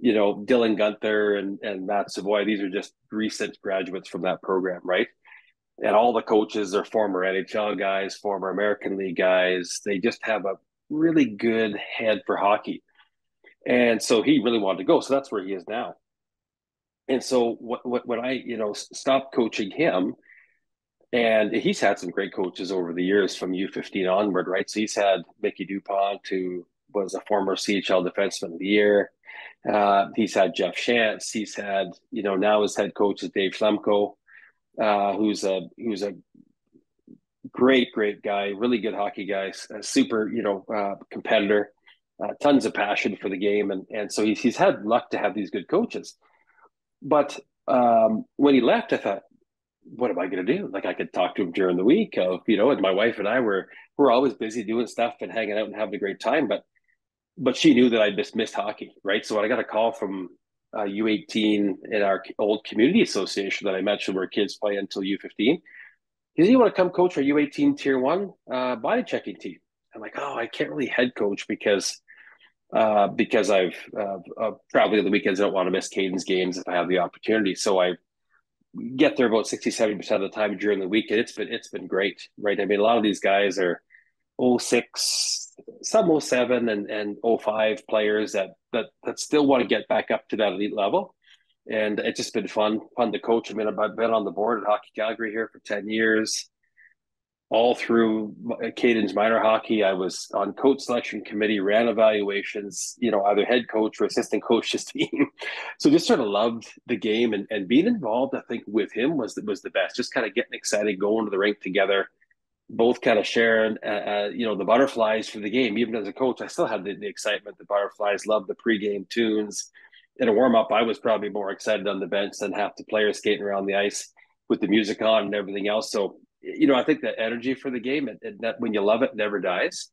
You know, Dylan Gunther and Matt Savoy, these are just recent graduates from that program, right? And all the coaches are former NHL guys, former American League guys. They just have a really good head for hockey. And so he really wanted to go. So that's where he is now. And so when I, stopped coaching him, and he's had some great coaches over the years from U15 onward, right? So he's had Mickey Dupont, who was a former CHL Defenseman of the Year. He's had Jeff Shantz. He's had, now his head coach is Dave Schlemko, who's a great guy, really good hockey guy, super, competitor, tons of passion for the game. And so he's had luck to have these good coaches. But when he left, I thought, what am I going to do? Like, I could talk to him during the week and my wife and I we're always busy doing stuff and hanging out and having a great time. But she knew that I just missed hockey, right? So when I got a call from U18 in our old community association that I mentioned where kids play until U15, he said, you want to come coach our U18 Tier 1 body checking team? I'm like, oh, I can't really head coach because I've traveling on the weekends. I don't want to miss Caden's games if I have the opportunity. So I get there about 60-70% of the time during the week, and it's been great, right? I mean, a lot of these guys are 06, some 07 and 05 players that still want to get back up to that elite level. And it's just been fun to coach. I mean, I've been on the board at Hockey Calgary here for 10 years. All through Caden's minor hockey, I was on coach selection committee, ran evaluations, either head coach or assistant coach his team. So just sort of loved the game, and being involved, I think, with him was the best. Just kind of getting excited, going to the rink together, both kind of sharing, the butterflies for the game. Even as a coach, I still had the excitement, the butterflies, loved the pregame tunes. In a warm up, I was probably more excited on the bench than half the players skating around the ice with the music on and everything else. So, I think that energy for the game, and that when you love it, never dies.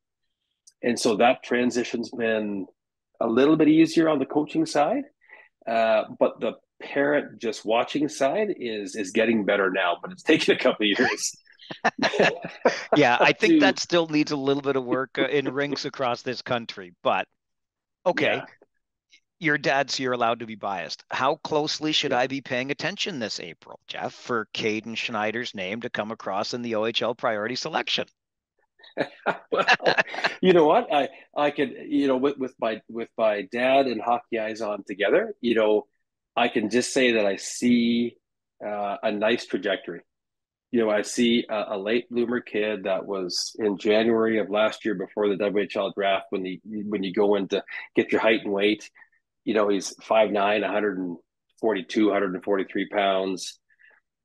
And so that transition's been a little bit easier on the coaching side. But the parent just watching side is getting better now, but it's taken a couple of years. Yeah, I think that still needs a little bit of work in rinks across this country. But okay, yeah. your dad's you're allowed to be biased. How closely should I be paying attention this April, Geoff, for Caden Schneider's name to come across in the OHL priority selection? Well, you know what? I could, with my dad and Hockey Eyes on together, I can just say that I see a nice trajectory. I see a late bloomer kid that was in January of last year before the WHL draft. When you go in to get your height and weight, he's 5'9", 142, 143 pounds.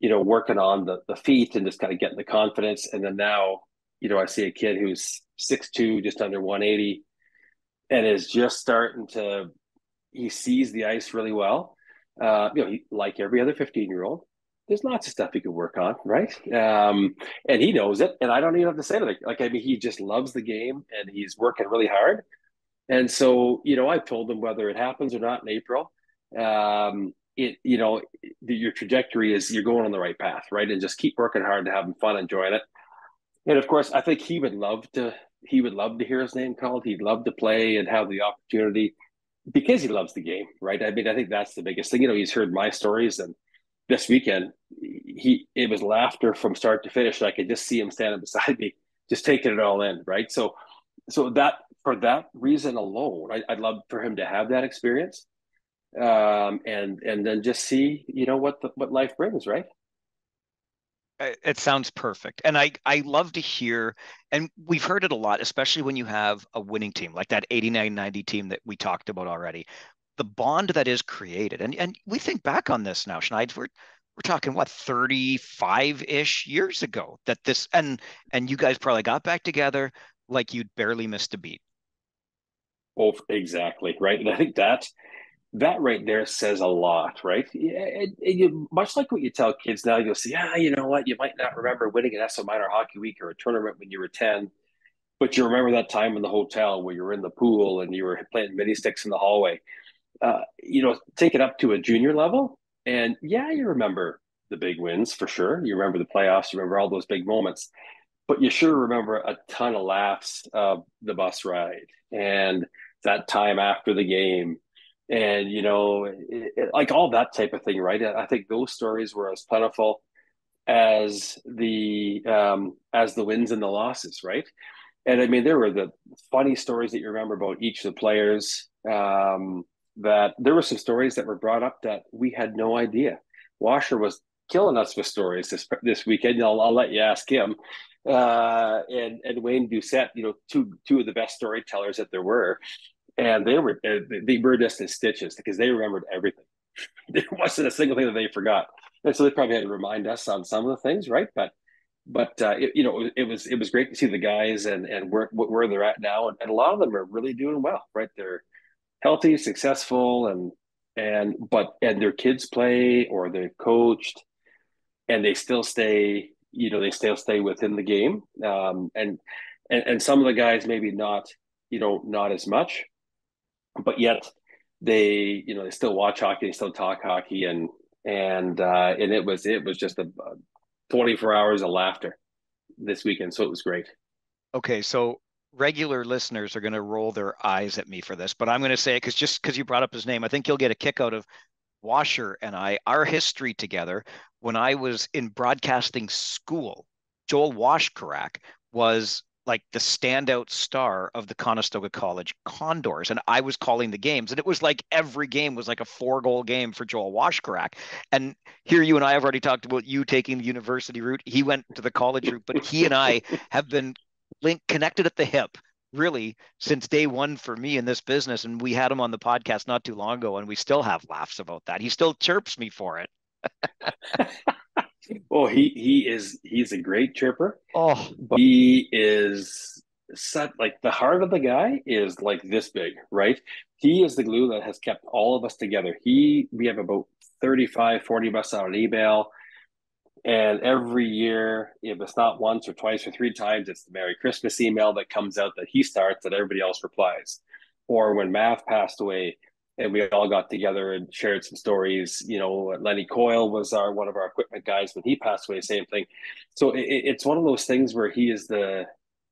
Working on the feet and just kind of getting the confidence. And then now, I see a kid who's 6'2", just under 180, and is just starting to. He sees the ice really well. Like every other 15-year-old, there's lots of stuff he could work on, right? And he knows it, and I don't even have to say it. Like, I mean, he just loves the game, and he's working really hard. And so, I've told him whether it happens or not in April, your trajectory is you're going on the right path, right? And just keep working hard and having fun, enjoying it. And of course, I think he would love to hear his name called. He'd love to play and have the opportunity because he loves the game, right? I mean, I think that's the biggest thing. He's heard my stories, and this weekend it was laughter from start to finish. I could just see him standing beside me, just taking it all in, right? So that for that reason alone, I'd love for him to have that experience, and then just see, what life brings, right? It sounds perfect. And I love to hear, and we've heard it a lot, especially when you have a winning team like that 89-90 team that we talked about already. The bond that is created. And we think back on this now, Schneid, we're talking what, 35-ish years ago that this and you guys probably got back together like you'd barely missed a beat. Oh, exactly, right. And I think that that right there says a lot, right? Much like what you tell kids now, you'll say, yeah, you know what, you might not remember winning an SO Minor Hockey Week or a tournament when you were 10, but you remember that time in the hotel where you were in the pool and you were playing mini sticks in the hallway. Take it up to a junior level, and yeah, you remember the big wins for sure. You remember the playoffs, you remember all those big moments, but you sure remember a ton of laughs of the bus ride and that time after the game, and like all that type of thing, right? I think those stories were as plentiful as the wins and the losses, right? And I mean, there were the funny stories that you remember about each of the players. That there were some stories that were brought up that we had no idea. Washer was killing us with stories this weekend. I'll let you ask him. And Wayne Doucette, two of the best storytellers that there were, and they were just in stitches because they remembered everything. There wasn't a single thing that they forgot, and so they probably had to remind us on some of the things, right? It was great to see the guys and where they're at now, and a lot of them are really doing well, right? They're healthy, successful, and their kids play or they're coached, and they still stay within the game. And some of the guys maybe not as much, but yet they still watch hockey, they still talk hockey, and it was just a 24 hours of laughter this weekend. So it was great. Okay, so regular listeners are going to roll their eyes at me for this, but I'm going to say it because you brought up his name. I think you'll get a kick out of Washer and our history together. When I was in broadcasting school, Joel Washkarak was like the standout star of the Conestoga College Condors, and I was calling the games, and it was like every game was like a 4-goal game for Joel Washkarak. And here you and I have already talked about you taking the university route. He went to the college route, but he and I have been connected at the hip really since day one for me in this business. And we had him on the podcast not too long ago, and we still have laughs about that. He still chirps me for it. Well, he's a great chirper. Oh, But he is set like the heart of the guy is like this big, right? He is the glue that has kept all of us together. We have about 35, 40 of us on an email. And every year, if it's not once or twice or three times, it's the Merry Christmas email that comes out that he starts that everybody else replies. Or when Mav passed away and we all got together and shared some stories, Lenny Coyle was one of our equipment guys when he passed away, same thing. So it's one of those things where he is the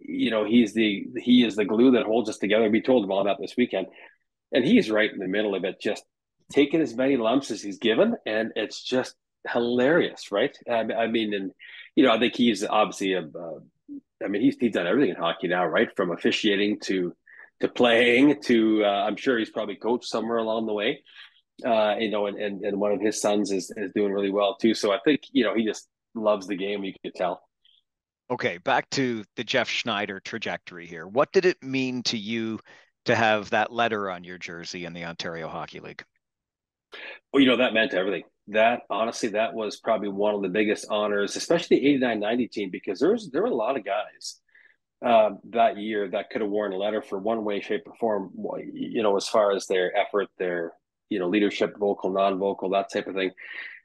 glue that holds us together. We told him all that this weekend, and he's right in the middle of it, just taking as many lumps as he's given, and it's just hilarious, right? I mean, and I think he's obviously he's done everything in hockey now, right? From officiating to playing to I'm sure he's probably coached somewhere along the way, and one of his sons is doing really well too. So I think he just loves the game. You could tell. okay. Back to the Geoff Schneider trajectory here. What did it mean to you to have that letter on your jersey in the Ontario Hockey League? Well, that meant everything. That honestly, that was probably one of the biggest honors, especially the 89-90 team, because there were a lot of guys that year that could have worn a letter for one way, shape, or form, as far as their effort, their, leadership, vocal, non-vocal, that type of thing.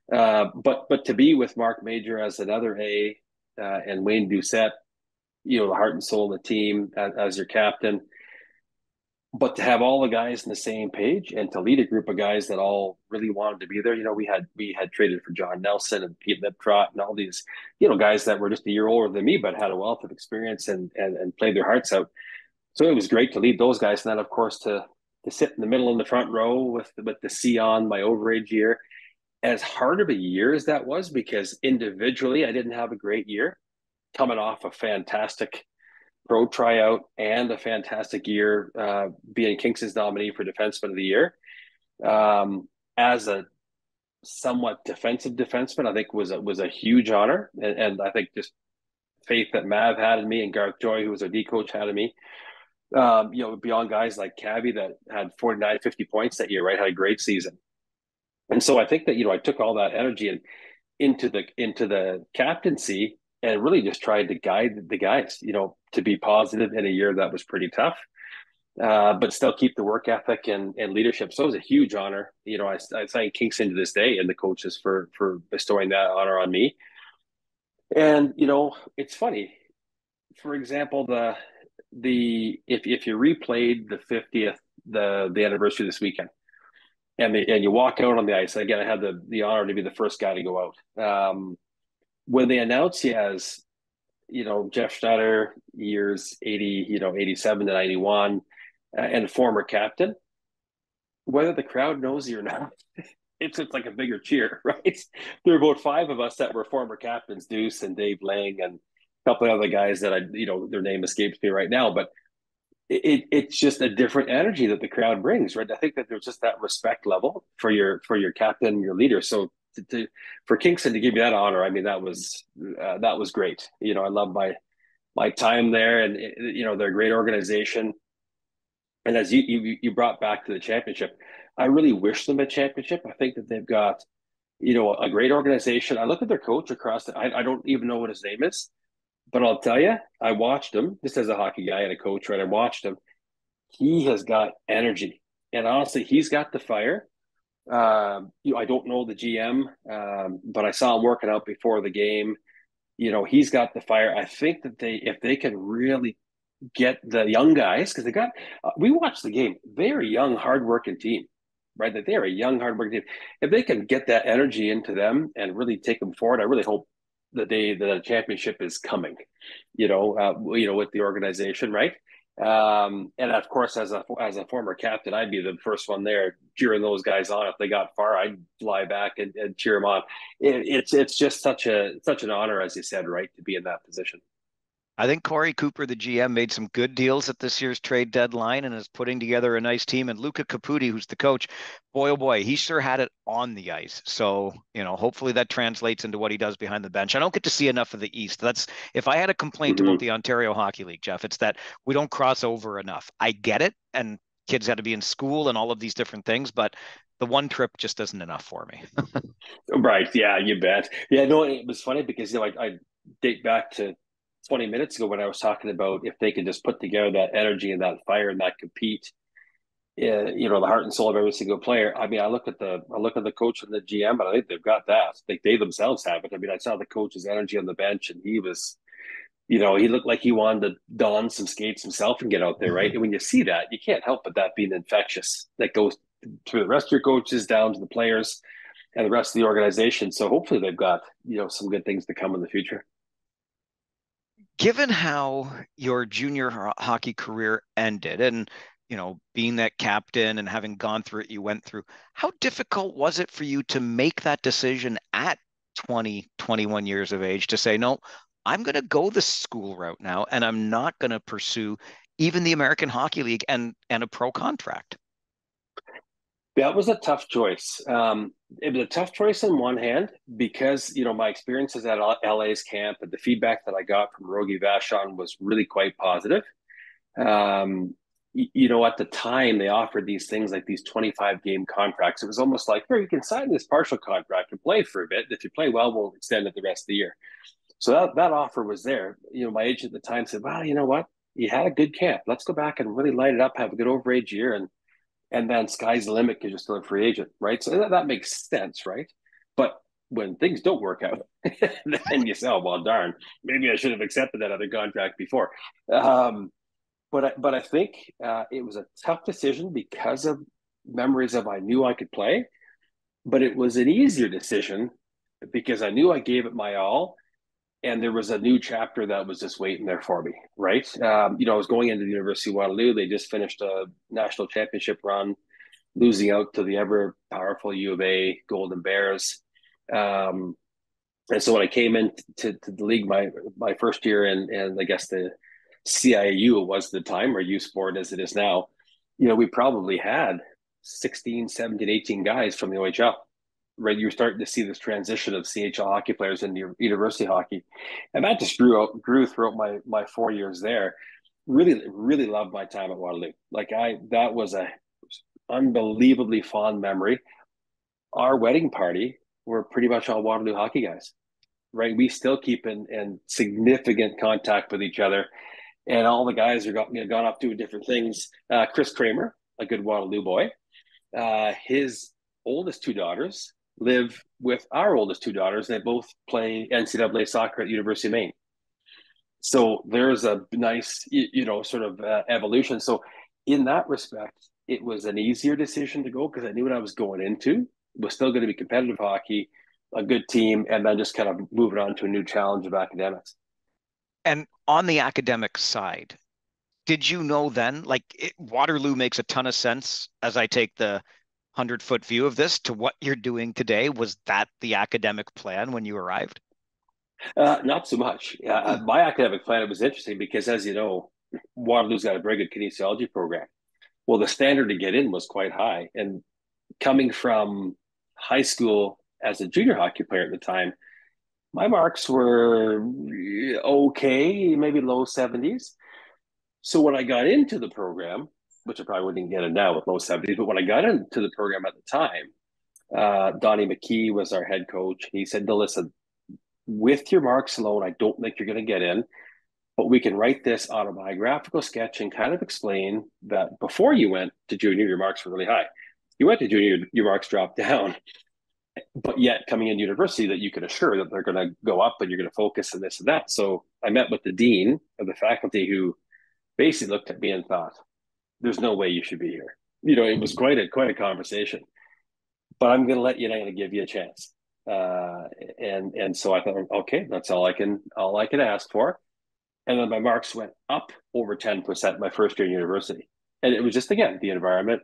But to be with Mark Major as another A and Wayne Doucette, the heart and soul of the team as your captain, but to have all the guys in the same page and to lead a group of guys that all really wanted to be there. We had traded for John Nelson and Pete Liptrot and all these, guys that were just a year older than me, but had a wealth of experience and played their hearts out. So it was great to lead those guys. And then of course to sit in the middle in the front row with the C on my overage year, as hard of a year as that was, because individually I didn't have a great year coming off a fantastic pro tryout and a fantastic year being Kingston's nominee for Defenseman of the Year. As a somewhat defensive defenseman, I think was a huge honor, and I think just faith that Mav had in me and Garth Joy, who was our D coach, had in me. Beyond guys like Cavi that had 49, 50 points that year, right? Had a great season. And so I think that, I took all that energy and into the captaincy and really just tried to guide the guys, to be positive in a year that was pretty tough. but still keep the work ethic and leadership. So it was a huge honor. I thank Kingston to this day and the coaches for bestowing that honor on me. And it's funny. For example, if you replayed the 50th the anniversary this weekend, and you walk out on the ice. Again, I had the honor to be the first guy to go out. When they announce you as Geoff Schneider, years 80, 87 to 91, and former captain, whether the crowd knows you or not, it's like a bigger cheer, right? There were about five of us that were former captains, Deuce and Dave Lang, and a couple of other guys that their name escapes me right now, but it's just a different energy that the crowd brings, right? I think that there's just that respect level for your captain, your leader. So for Kingston to give you that honor, I mean, that was great. I love my time there, and they're a great organization. And as you brought back to the championship, I really wish them a championship. I think that they've got a great organization. I look at their coach across I don't even know what his name is, but I'll tell you, I watched him just as a hockey guy and a coach, right? I watched him. He has got energy, and honestly, he's got the fire. I don't know the GM, but I saw him working out before the game. He's got the fire. I think that if they can really get the young guys, because we watched the game, very young, hardworking team, right? That they're a young, hardworking team. If they can get that energy into them and really take them forward, I really hope the day that a championship is coming, with the organization, right? And of course, as a former captain, I'd be the first one there cheering those guys on. If they got far, I'd fly back and cheer them on. It's just such an honor, as you said, right, to be in that position. I think Corey Cooper, the GM, made some good deals at this year's trade deadline and is putting together a nice team. And Luca Caputi, who's the coach, boy, oh boy, he sure had it on the ice. So, hopefully that translates into what he does behind the bench. I don't get to see enough of the East. That's if I had a complaint about the Ontario Hockey League, Geoff, it's that we don't cross over enough. I get it. And kids had to be in school and all of these different things, but the one trip just isn't enough for me. Right. Yeah, you bet. Yeah, no, it was funny because, I date back to 20 minutes ago when I was talking about if they could just put together that energy and that fire and that compete, the heart and soul of every single player. I mean, I look at the coach and the GM, and I think they've got that. Like they themselves have it. I mean, I saw the coach's energy on the bench, and he was, he looked like he wanted to don some skates himself and get out there, right? And when you see that, you can't help but that being infectious. That goes to the rest of your coaches, down to the players, and the rest of the organization. So hopefully they've got some good things to come in the future. Given how your junior hockey career ended and being that captain and having gone through it you went through, how difficult was it for you to make that decision at 20, 21 years of age to say, no, I'm going to go the school route now and I'm not going to pursue even the American Hockey League and a pro contract? That was a tough choice. It was a tough choice on one hand because my experiences at LA's camp and the feedback that I got from Rogie Vachon was really quite positive. At the time they offered these things like these 25-game contracts. It was almost like, here, you can sign this partial contract and play for a bit. If you play well, we'll extend it the rest of the year. So that offer was there. My agent at the time said, well, you know what? You had a good camp. Let's go back and really light it up, have a good overage year, and then sky's the limit because you're still a free agent, right? So that makes sense, right? But when things don't work out, then you say, oh, well, darn, maybe I should have accepted that other contract before. But I think it was a tough decision because of memories of I knew I could play, but it was an easier decision because I knew I gave it my all, and there was a new chapter that was just waiting there for me, right? I was going into the University of Waterloo. They just finished a national championship run, losing out to the ever powerful U of A Golden Bears. And so when I came into the league my first year, and I guess the CIU was the time, or U Sport as it is now, we probably had 16, 17, 18 guys from the OHL. Right, you're starting to see this transition of CHL hockey players into university hockey, and that just grew throughout my 4 years there. Really, really loved my time at Waterloo. That was a unbelievably fond memory. Our wedding party were pretty much all Waterloo hockey guys. Right, we still keep in significant contact with each other, and all the guys are gone off doing different things. Chris Kramer, a good Waterloo boy, his oldest two daughters live with our oldest two daughters. They both play NCAA soccer at University of Maine. So there's a nice, sort of evolution. So in that respect, it was an easier decision to go because I knew what I was going into. It was still going to be competitive hockey, a good team, and then just kind of moving on to a new challenge of academics. And on the academic side, did you know then, like Waterloo makes a ton of sense as I take the 100-foot view of this to what you're doing today? Was that the academic plan when you arrived? Not so much. Hmm. My academic plan was interesting because, as you know, Waterloo's got a very good kinesiology program. Well, the standard to get in was quite high. And coming from high school as a junior hockey player at the time, my marks were okay, maybe low 70s. So when I got into the program, which I probably wouldn't get it now with low 70s, but when I got into the program at the time, Donnie McKee was our head coach. He said, no, listen, with your marks alone, I don't think you're going to get in, but we can write this autobiographical sketch and kind of explain that before you went to junior, your marks were really high. You went to junior, your marks dropped down, but yet coming into university that you can assure that they're going to go up and you're going to focus on this and that. So I met with the dean of the faculty who basically looked at me and thought, there's no way you should be here. It was quite a conversation, but I'm going to let you, and I'm going to give you a chance. And so I thought, okay, that's all I can ask for. And then my marks went up over 10% my first year in university. And it was just, again, the environment,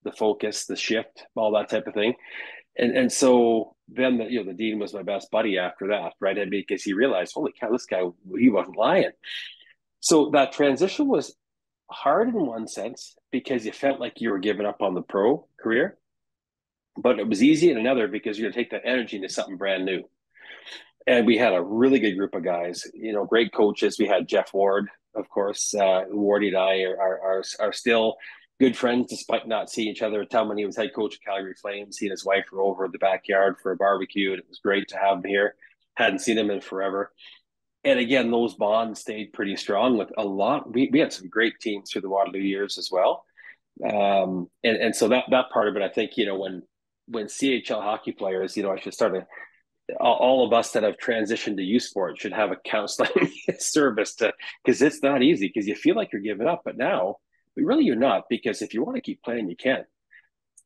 the focus, the shift, all that type of thing. And so then the dean was my best buddy after that, right? And because he realized, holy cow, this guy, he wasn't lying. So that transition was hard in one sense because you felt like you were giving up on the pro career, but it was easy in another because you're going to take that energy into something brand new. And we had a really good group of guys, great coaches. We had Jeff Ward, of course. Wardy and I are still good friends despite not seeing each other. Tell when he was head coach of Calgary Flames, he and his wife were over in the backyard for a barbecue, and it was great to have him here. Hadn't seen him in forever. And again, those bonds stayed pretty strong with a lot. We had some great teams through the Waterloo years as well. And so that part of it, I think, when CHL hockey players, I should start all of us that have transitioned to youth sport should have a counseling service because it's not easy because you feel like you're giving up, but now really you're not, because if you want to keep playing, you can.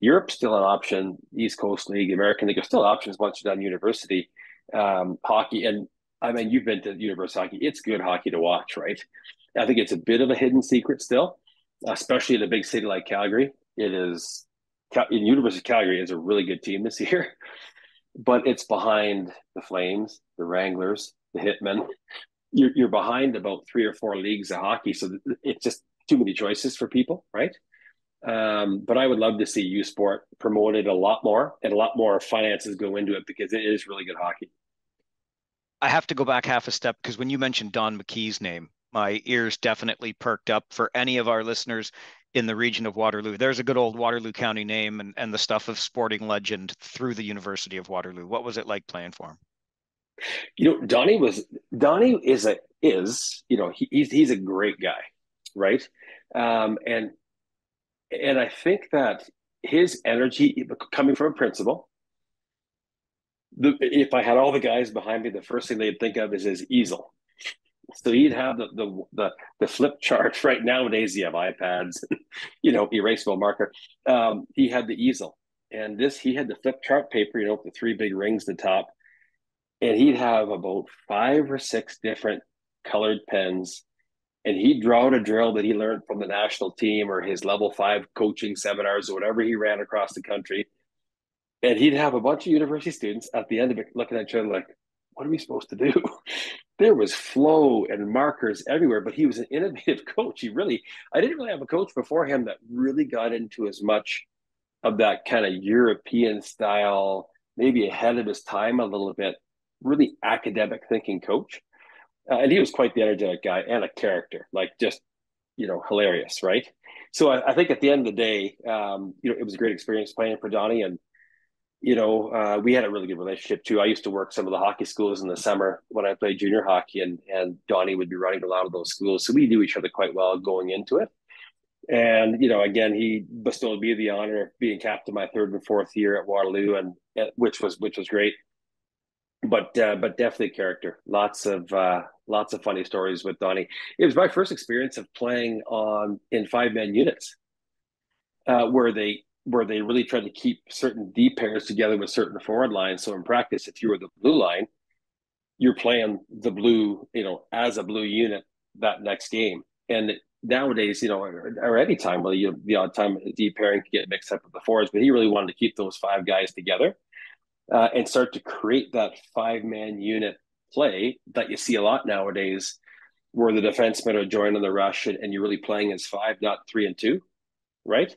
Europe's still an option. East Coast League, American League are still options once you're done university hockey. And I mean, you've been to university hockey. It's good hockey to watch, right? I think it's a bit of a hidden secret still, especially in a big city like Calgary. It is in University of Calgary is a really good team this year, but it's behind the Flames, the Wranglers, the Hitmen. You're behind about 3 or 4 leagues of hockey, so it's just too many choices for people, right? But I would love to see U Sport promoted a lot more, and a lot more finances go into it because it is really good hockey. I have to go back half a step because when you mentioned Don McKee's name, my ears definitely perked up. For any of our listeners in the region of Waterloo, there's a good old Waterloo County name and the stuff of sporting legend through the University of Waterloo. What was it like playing for him? Donnie he's a great guy, right? And I think that his energy coming from a principal, if I had all the guys behind me, the first thing they'd think of is his easel. So he'd have the flip chart. Right nowadays you have iPads, erasable marker. He had the easel, and he had the flip chart paper, with the 3 big rings at the top, and he'd have about 5 or 6 different colored pens, and he'd draw out a drill that he learned from the national team or his level 5 coaching seminars or whatever he ran across the country. And he'd have a bunch of university students at the end of it looking at each other like, what are we supposed to do? There was flow and markers everywhere, but he was an innovative coach. I didn't really have a coach before him that really got into as much of that kind of European style, maybe ahead of his time a little bit, really academic thinking coach. And he was quite the energetic guy and a character, like just, hilarious, right? So I think at the end of the day, it was a great experience playing for Donnie. And we had a really good relationship too. I used to work some of the hockey schools in the summer when I played junior hockey, and Donnie would be running a lot of those schools. So we knew each other quite well going into it. And, again, he bestowed me the honor of being captain my third and fourth year at Waterloo, and which was great. But definitely character. Lots of funny stories with Donnie. It was my first experience of playing in 5-man units, where they really tried to keep certain D pairs together with certain forward lines. So in practice, if you were the blue line, you're playing the blue, as a blue unit that next game. And nowadays, or any time, well, the odd time the D pairing could get mixed up with the forwards, but he really wanted to keep those 5 guys together, and start to create that 5-man unit play that you see a lot nowadays, where the defensemen are joining the rush, and you're really playing as 5, not 3 and 2. Right.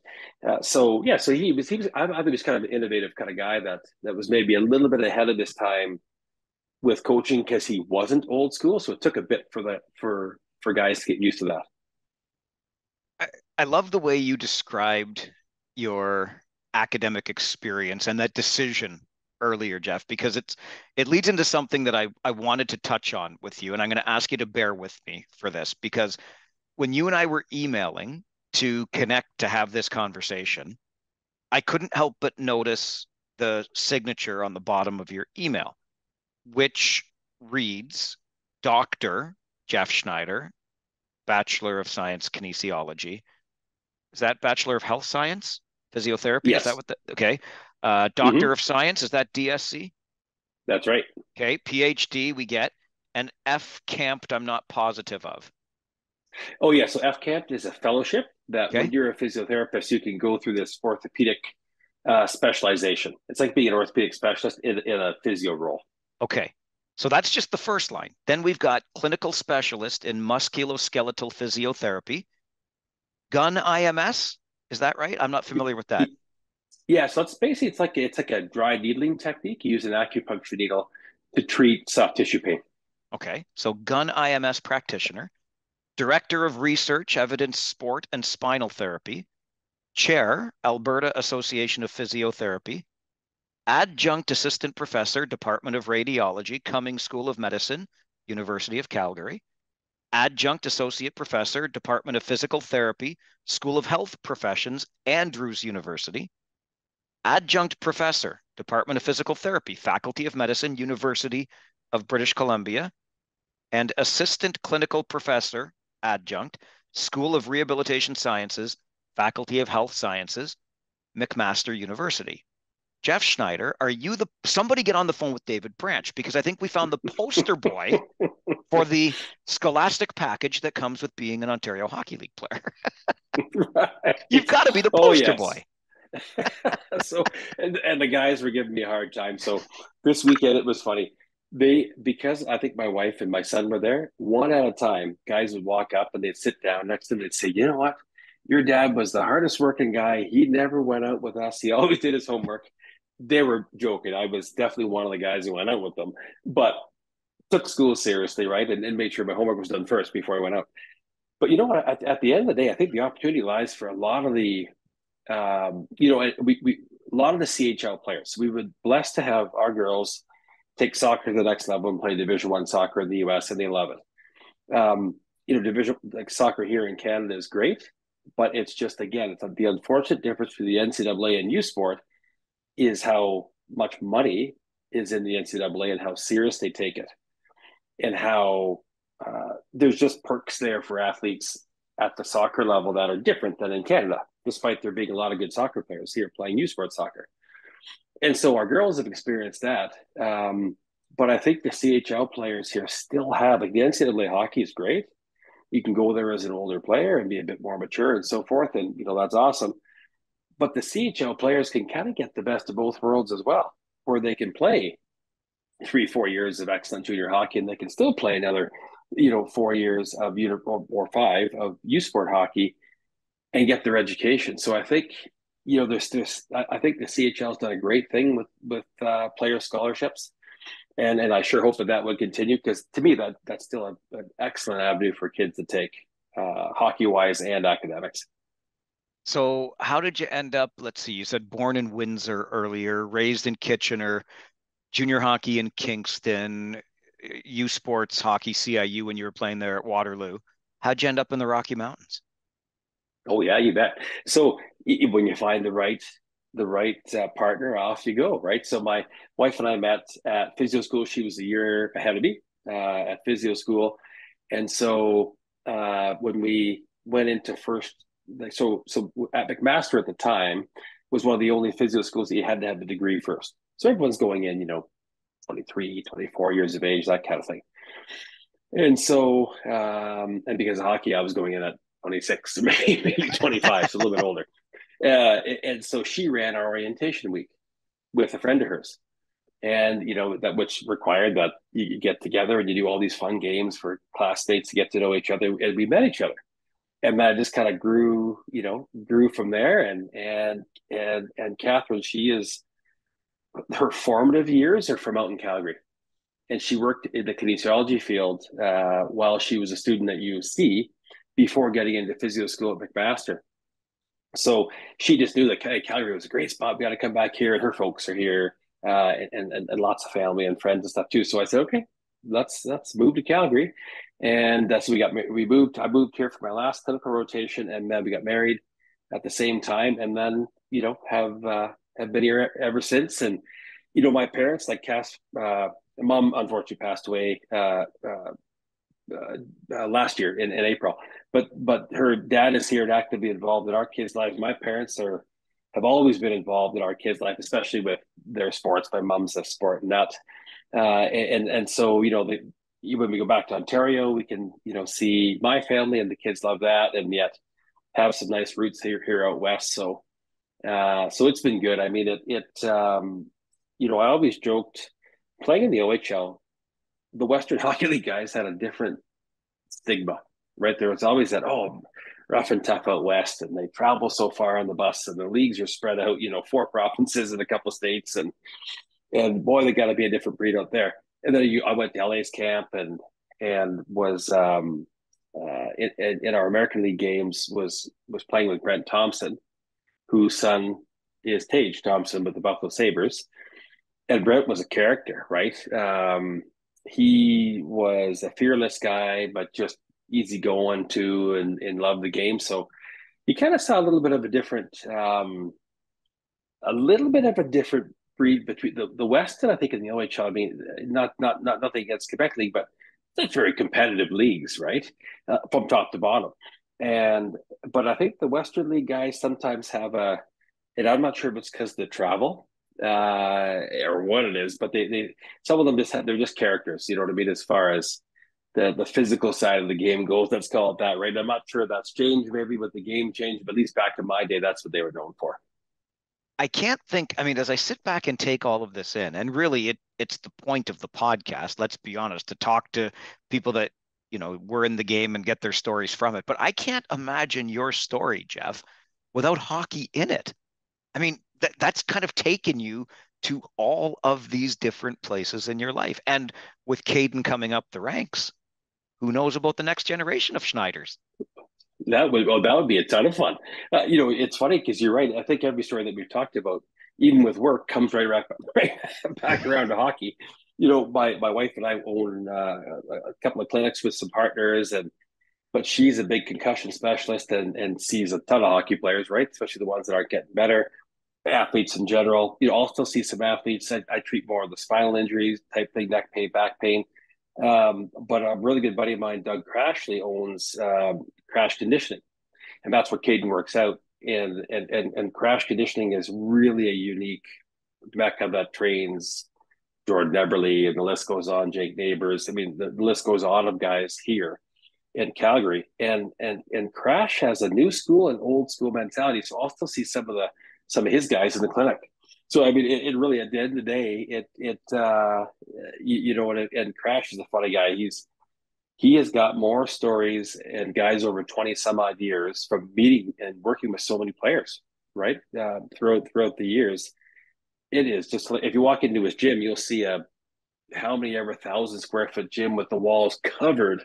So he was, I think he was kind of an innovative kind of guy that was maybe a little bit ahead of his time with coaching, because he wasn't old school. So it took a bit for guys to get used to that. I love the way you described your academic experience and that decision earlier, Geoff, because it leads into something that I wanted to touch on with you. And I'm going to ask you to bear with me for this, because when you and I were emailing to connect to have this conversation, I couldn't help but notice the signature on the bottom of your email, which reads Dr. Geoff Schneider, Bachelor of Science Kinesiology. Is that Bachelor of Health Science Physiotherapy? Yes. Is that what okay. Doctor of Science, is that DSC? That's right. Okay. PhD we get. And F camped, I'm not positive of. Oh, yeah. So FCAMP is a fellowship that Okay. when you're a physiotherapist, you can go through this orthopedic specialization. It's like being an orthopedic specialist in a physio role. Okay. So that's just the first line. Then we've got clinical specialist in musculoskeletal physiotherapy. Gun IMS. Is that right? I'm not familiar with that. Yeah. So it's basically, it's like a dry needling technique. You use an acupuncture needle to treat soft tissue pain. Okay. So gun IMS practitioner. Director of Research, Evidence, Sport, and Spinal Therapy, Chair, Alberta Association of Physiotherapy, Adjunct Assistant Professor, Department of Radiology, Cummings School of Medicine, University of Calgary, Adjunct Associate Professor, Department of Physical Therapy, School of Health Professions, Andrews University, Adjunct Professor, Department of Physical Therapy, Faculty of Medicine, University of British Columbia, and Assistant Clinical Professor, Adjunct, School of Rehabilitation Sciences, Faculty of Health Sciences, McMaster University. Geoff Schneider, somebody get on the phone with David Branch, because I think we found the poster boy for the scholastic package that comes with being an Ontario Hockey League player. Right. You've got to be the poster boy. So, and the guys were giving me a hard time. So this weekend, it was funny. Because I think my wife and my son were there, one at a time, guys would walk up and they'd sit down next to them. They'd say, "You know what? Your dad was the hardest working guy. He never went out with us. He always did his homework." They were joking. I was definitely one of the guys who went out with them, but took school seriously, right? And made sure my homework was done first before I went out. But you know what? At the end of the day, I think the opportunity lies for a lot of the, a lot of the CHL players. We were blessed to have our girls take soccer to the next level and play Division I soccer in the US, and they love it. Division like soccer here in Canada is great, but it's just, again, it's the unfortunate difference between the NCAA and U Sport is how much money is in the NCAA and how serious they take it, and how there's just perks there for athletes at the soccer level that are different than in Canada, despite there being a lot of good soccer players here playing U Sport soccer. And so our girls have experienced that. But I think the CHL players here still have, like, the NCAA hockey is great. You can go there as an older player and be a bit more mature and so forth. And, that's awesome. But the CHL players can kind of get the best of both worlds as well, where they can play 3-4 years of excellent junior hockey, and they can still play another, 4 years of or 5 of U Sport hockey and get their education. So I think, I think the CHL's done a great thing with player scholarships, and I sure hope that would continue, because to me that's still an excellent avenue for kids to take, hockey wise and academics. So how did you end up? Let's see, you said born in Windsor earlier, raised in Kitchener, junior hockey in Kingston, U Sports hockey, CIU when you were playing there at Waterloo. How'd you end up in the Rocky Mountains? Oh yeah, you bet. So when you find the right partner, off you go, right? So my wife and I met at physio school. She was a year ahead of me at physio school, and so when we went into first, like so at McMaster at the time was one of the only physio schools that you had to have the degree first. So everyone's going in, 23, 24 years of age, that kind of thing. And so, and because of hockey, I was going in at 26, maybe 25, so a little bit older. And so she ran our orientation week with a friend of hers. And, that which required that you get together and you do all these fun games for classmates to get to know each other. And we met each other. And that just kind of grew from there. And Catherine, her formative years are from out in Calgary, and she worked in the kinesiology field while she was a student at UC before getting into physio school at McMaster. So she just knew that Calgary was a great spot. We got to come back here, and her folks are here, and lots of family and friends and stuff too. So I said, okay, let's move to Calgary, and that's so we moved. I moved here for my last clinical rotation, and then we got married at the same time, and then have been here ever since. And my parents, like Cass, mom unfortunately passed away last year in April. But her dad is here and actively involved in our kids' lives. My parents have always been involved in our kids' life, especially with their sports. My mom's a sport nut, and so when we go back to Ontario, we can see my family and the kids love that, and yet have some nice roots here out west. So it's been good. I mean, I always joked playing in the OHL, the Western Hockey League guys had a different stigma, right? There was always that, rough and tough out west, and they travel so far on the bus, and the leagues are spread out, 4 provinces and a couple of states, and boy, they got to be a different breed out there. And then I went to LA's camp and was in our American League games was playing with Brent Thompson, whose son is Tage Thompson with the Buffalo Sabres. And Brent was a character, right? He was a fearless guy, but just easygoing too, and loved the game. So you kind of saw a little bit of a different breed between the West and I think in the OHL. I mean, not nothing against Quebec League, but it's very competitive leagues, right, from top to bottom. But I think the Western League guys sometimes and I'm not sure if it's because of the travel or what it is, but they some of them they're just characters, you know what I mean, as far as the physical side of the game goes. Let's call it that, right? I'm not sure that's changed maybe with the game changed, but at least back in my day, that's what they were known for. I can't think, I mean, as I sit back and take all of this in, and really it's the point of the podcast, let's be honest, to talk to people that, were in the game and get their stories from it. But I can't imagine your story, Geoff, without hockey in it. I mean, that's kind of taken you to all of these different places in your life. And with Caden coming up the ranks, who knows about the next generation of Schneiders? That would be a ton of fun. It's funny because you're right. I think every story that we've talked about, even with work, comes right back around to hockey. My wife and I own a couple of clinics with some partners, but she's a big concussion specialist and sees a ton of hockey players, right? Especially the ones that aren't getting better, athletes in general. I'll still see some athletes. I treat more of the spinal injuries type thing, neck pain, back pain. But a really good buddy of mine, Doug Crashley, owns Crash Conditioning, and that's where Caden works out. And Crash Conditioning is really a unique mecca that trains Jordan Eberle, and the list goes on. Jake Neighbors. I mean, the list goes on of guys here in Calgary. And Crash has a new school and old school mentality. So I'll still see some of his guys in the clinic. So I mean, it really, at the end of the day, and Crash is a funny guy. He has got more stories and guys over 20 some odd years from meeting and working with so many players, right? Throughout the years. It is just like if you walk into his gym, you'll see how many ever 1,000 square foot gym with the walls covered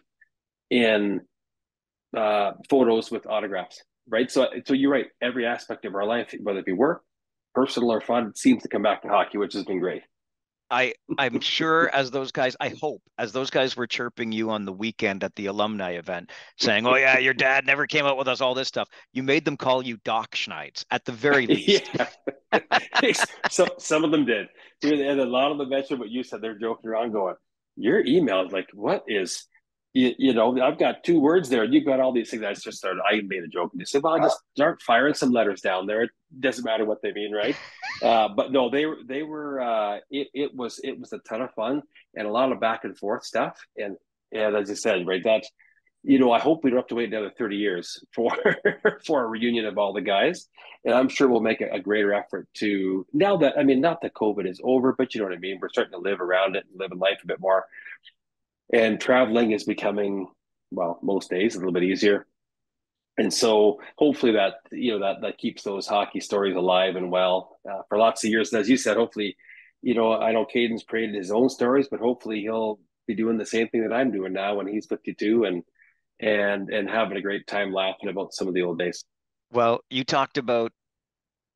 in photos with autographs, right? So you're right. Every aspect of our life, whether it be work, personal or fun, seems to come back to hockey, which has been great. I'm sure as those guys, I hope as those guys were chirping you on the weekend at the alumni event, saying, "Oh yeah, your dad never came out with us, all this stuff." You made them call you Doc Schneitz at the very least. Yeah. So some of them did. And a lot of them mentioned what you said. They're joking around going, your email is like, what is, I've got 2 words there. You've got all these things. I made a joke. And they said, well, I just start firing some letters down there. It doesn't matter what they mean, right? But no, they were, it was a ton of fun and a lot of back and forth stuff. And as I said, right, I hope we don't have to wait another 30 years for for a reunion of all the guys. And I'm sure we'll make a greater effort to now that, I mean, not that COVID is over, but you know what I mean? We're starting to live around it and live in life a bit more. And traveling is becoming, well, most days a little bit easier. And so hopefully that keeps those hockey stories alive and well for lots of years. And as you said, hopefully, I know Caden's created his own stories, but hopefully he'll be doing the same thing that I'm doing now when he's 52 and having a great time laughing about some of the old days. Well, you talked about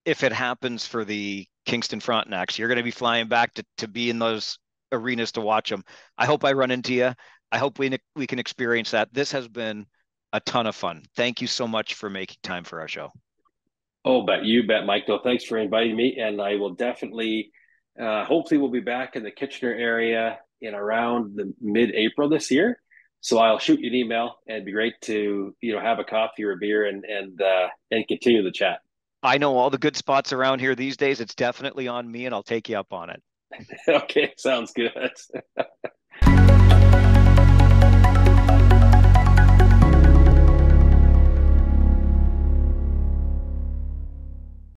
if it happens for the Kingston Frontenacs, you're going to be flying back to be in those arenas to watch them. I hope I run into you. I hope we can experience that. This has been a ton of fun. Thank you so much for making time for our show. Oh, you bet, Mike. Though, thanks for inviting me, and I will definitely, hopefully, we'll be back in the Kitchener area in around the mid-April this year. So I'll shoot you an email, and it'd be great to have a coffee or a beer and continue the chat. I know all the good spots around here these days. It's definitely on me, and I'll take you up on it. Okay, sounds good.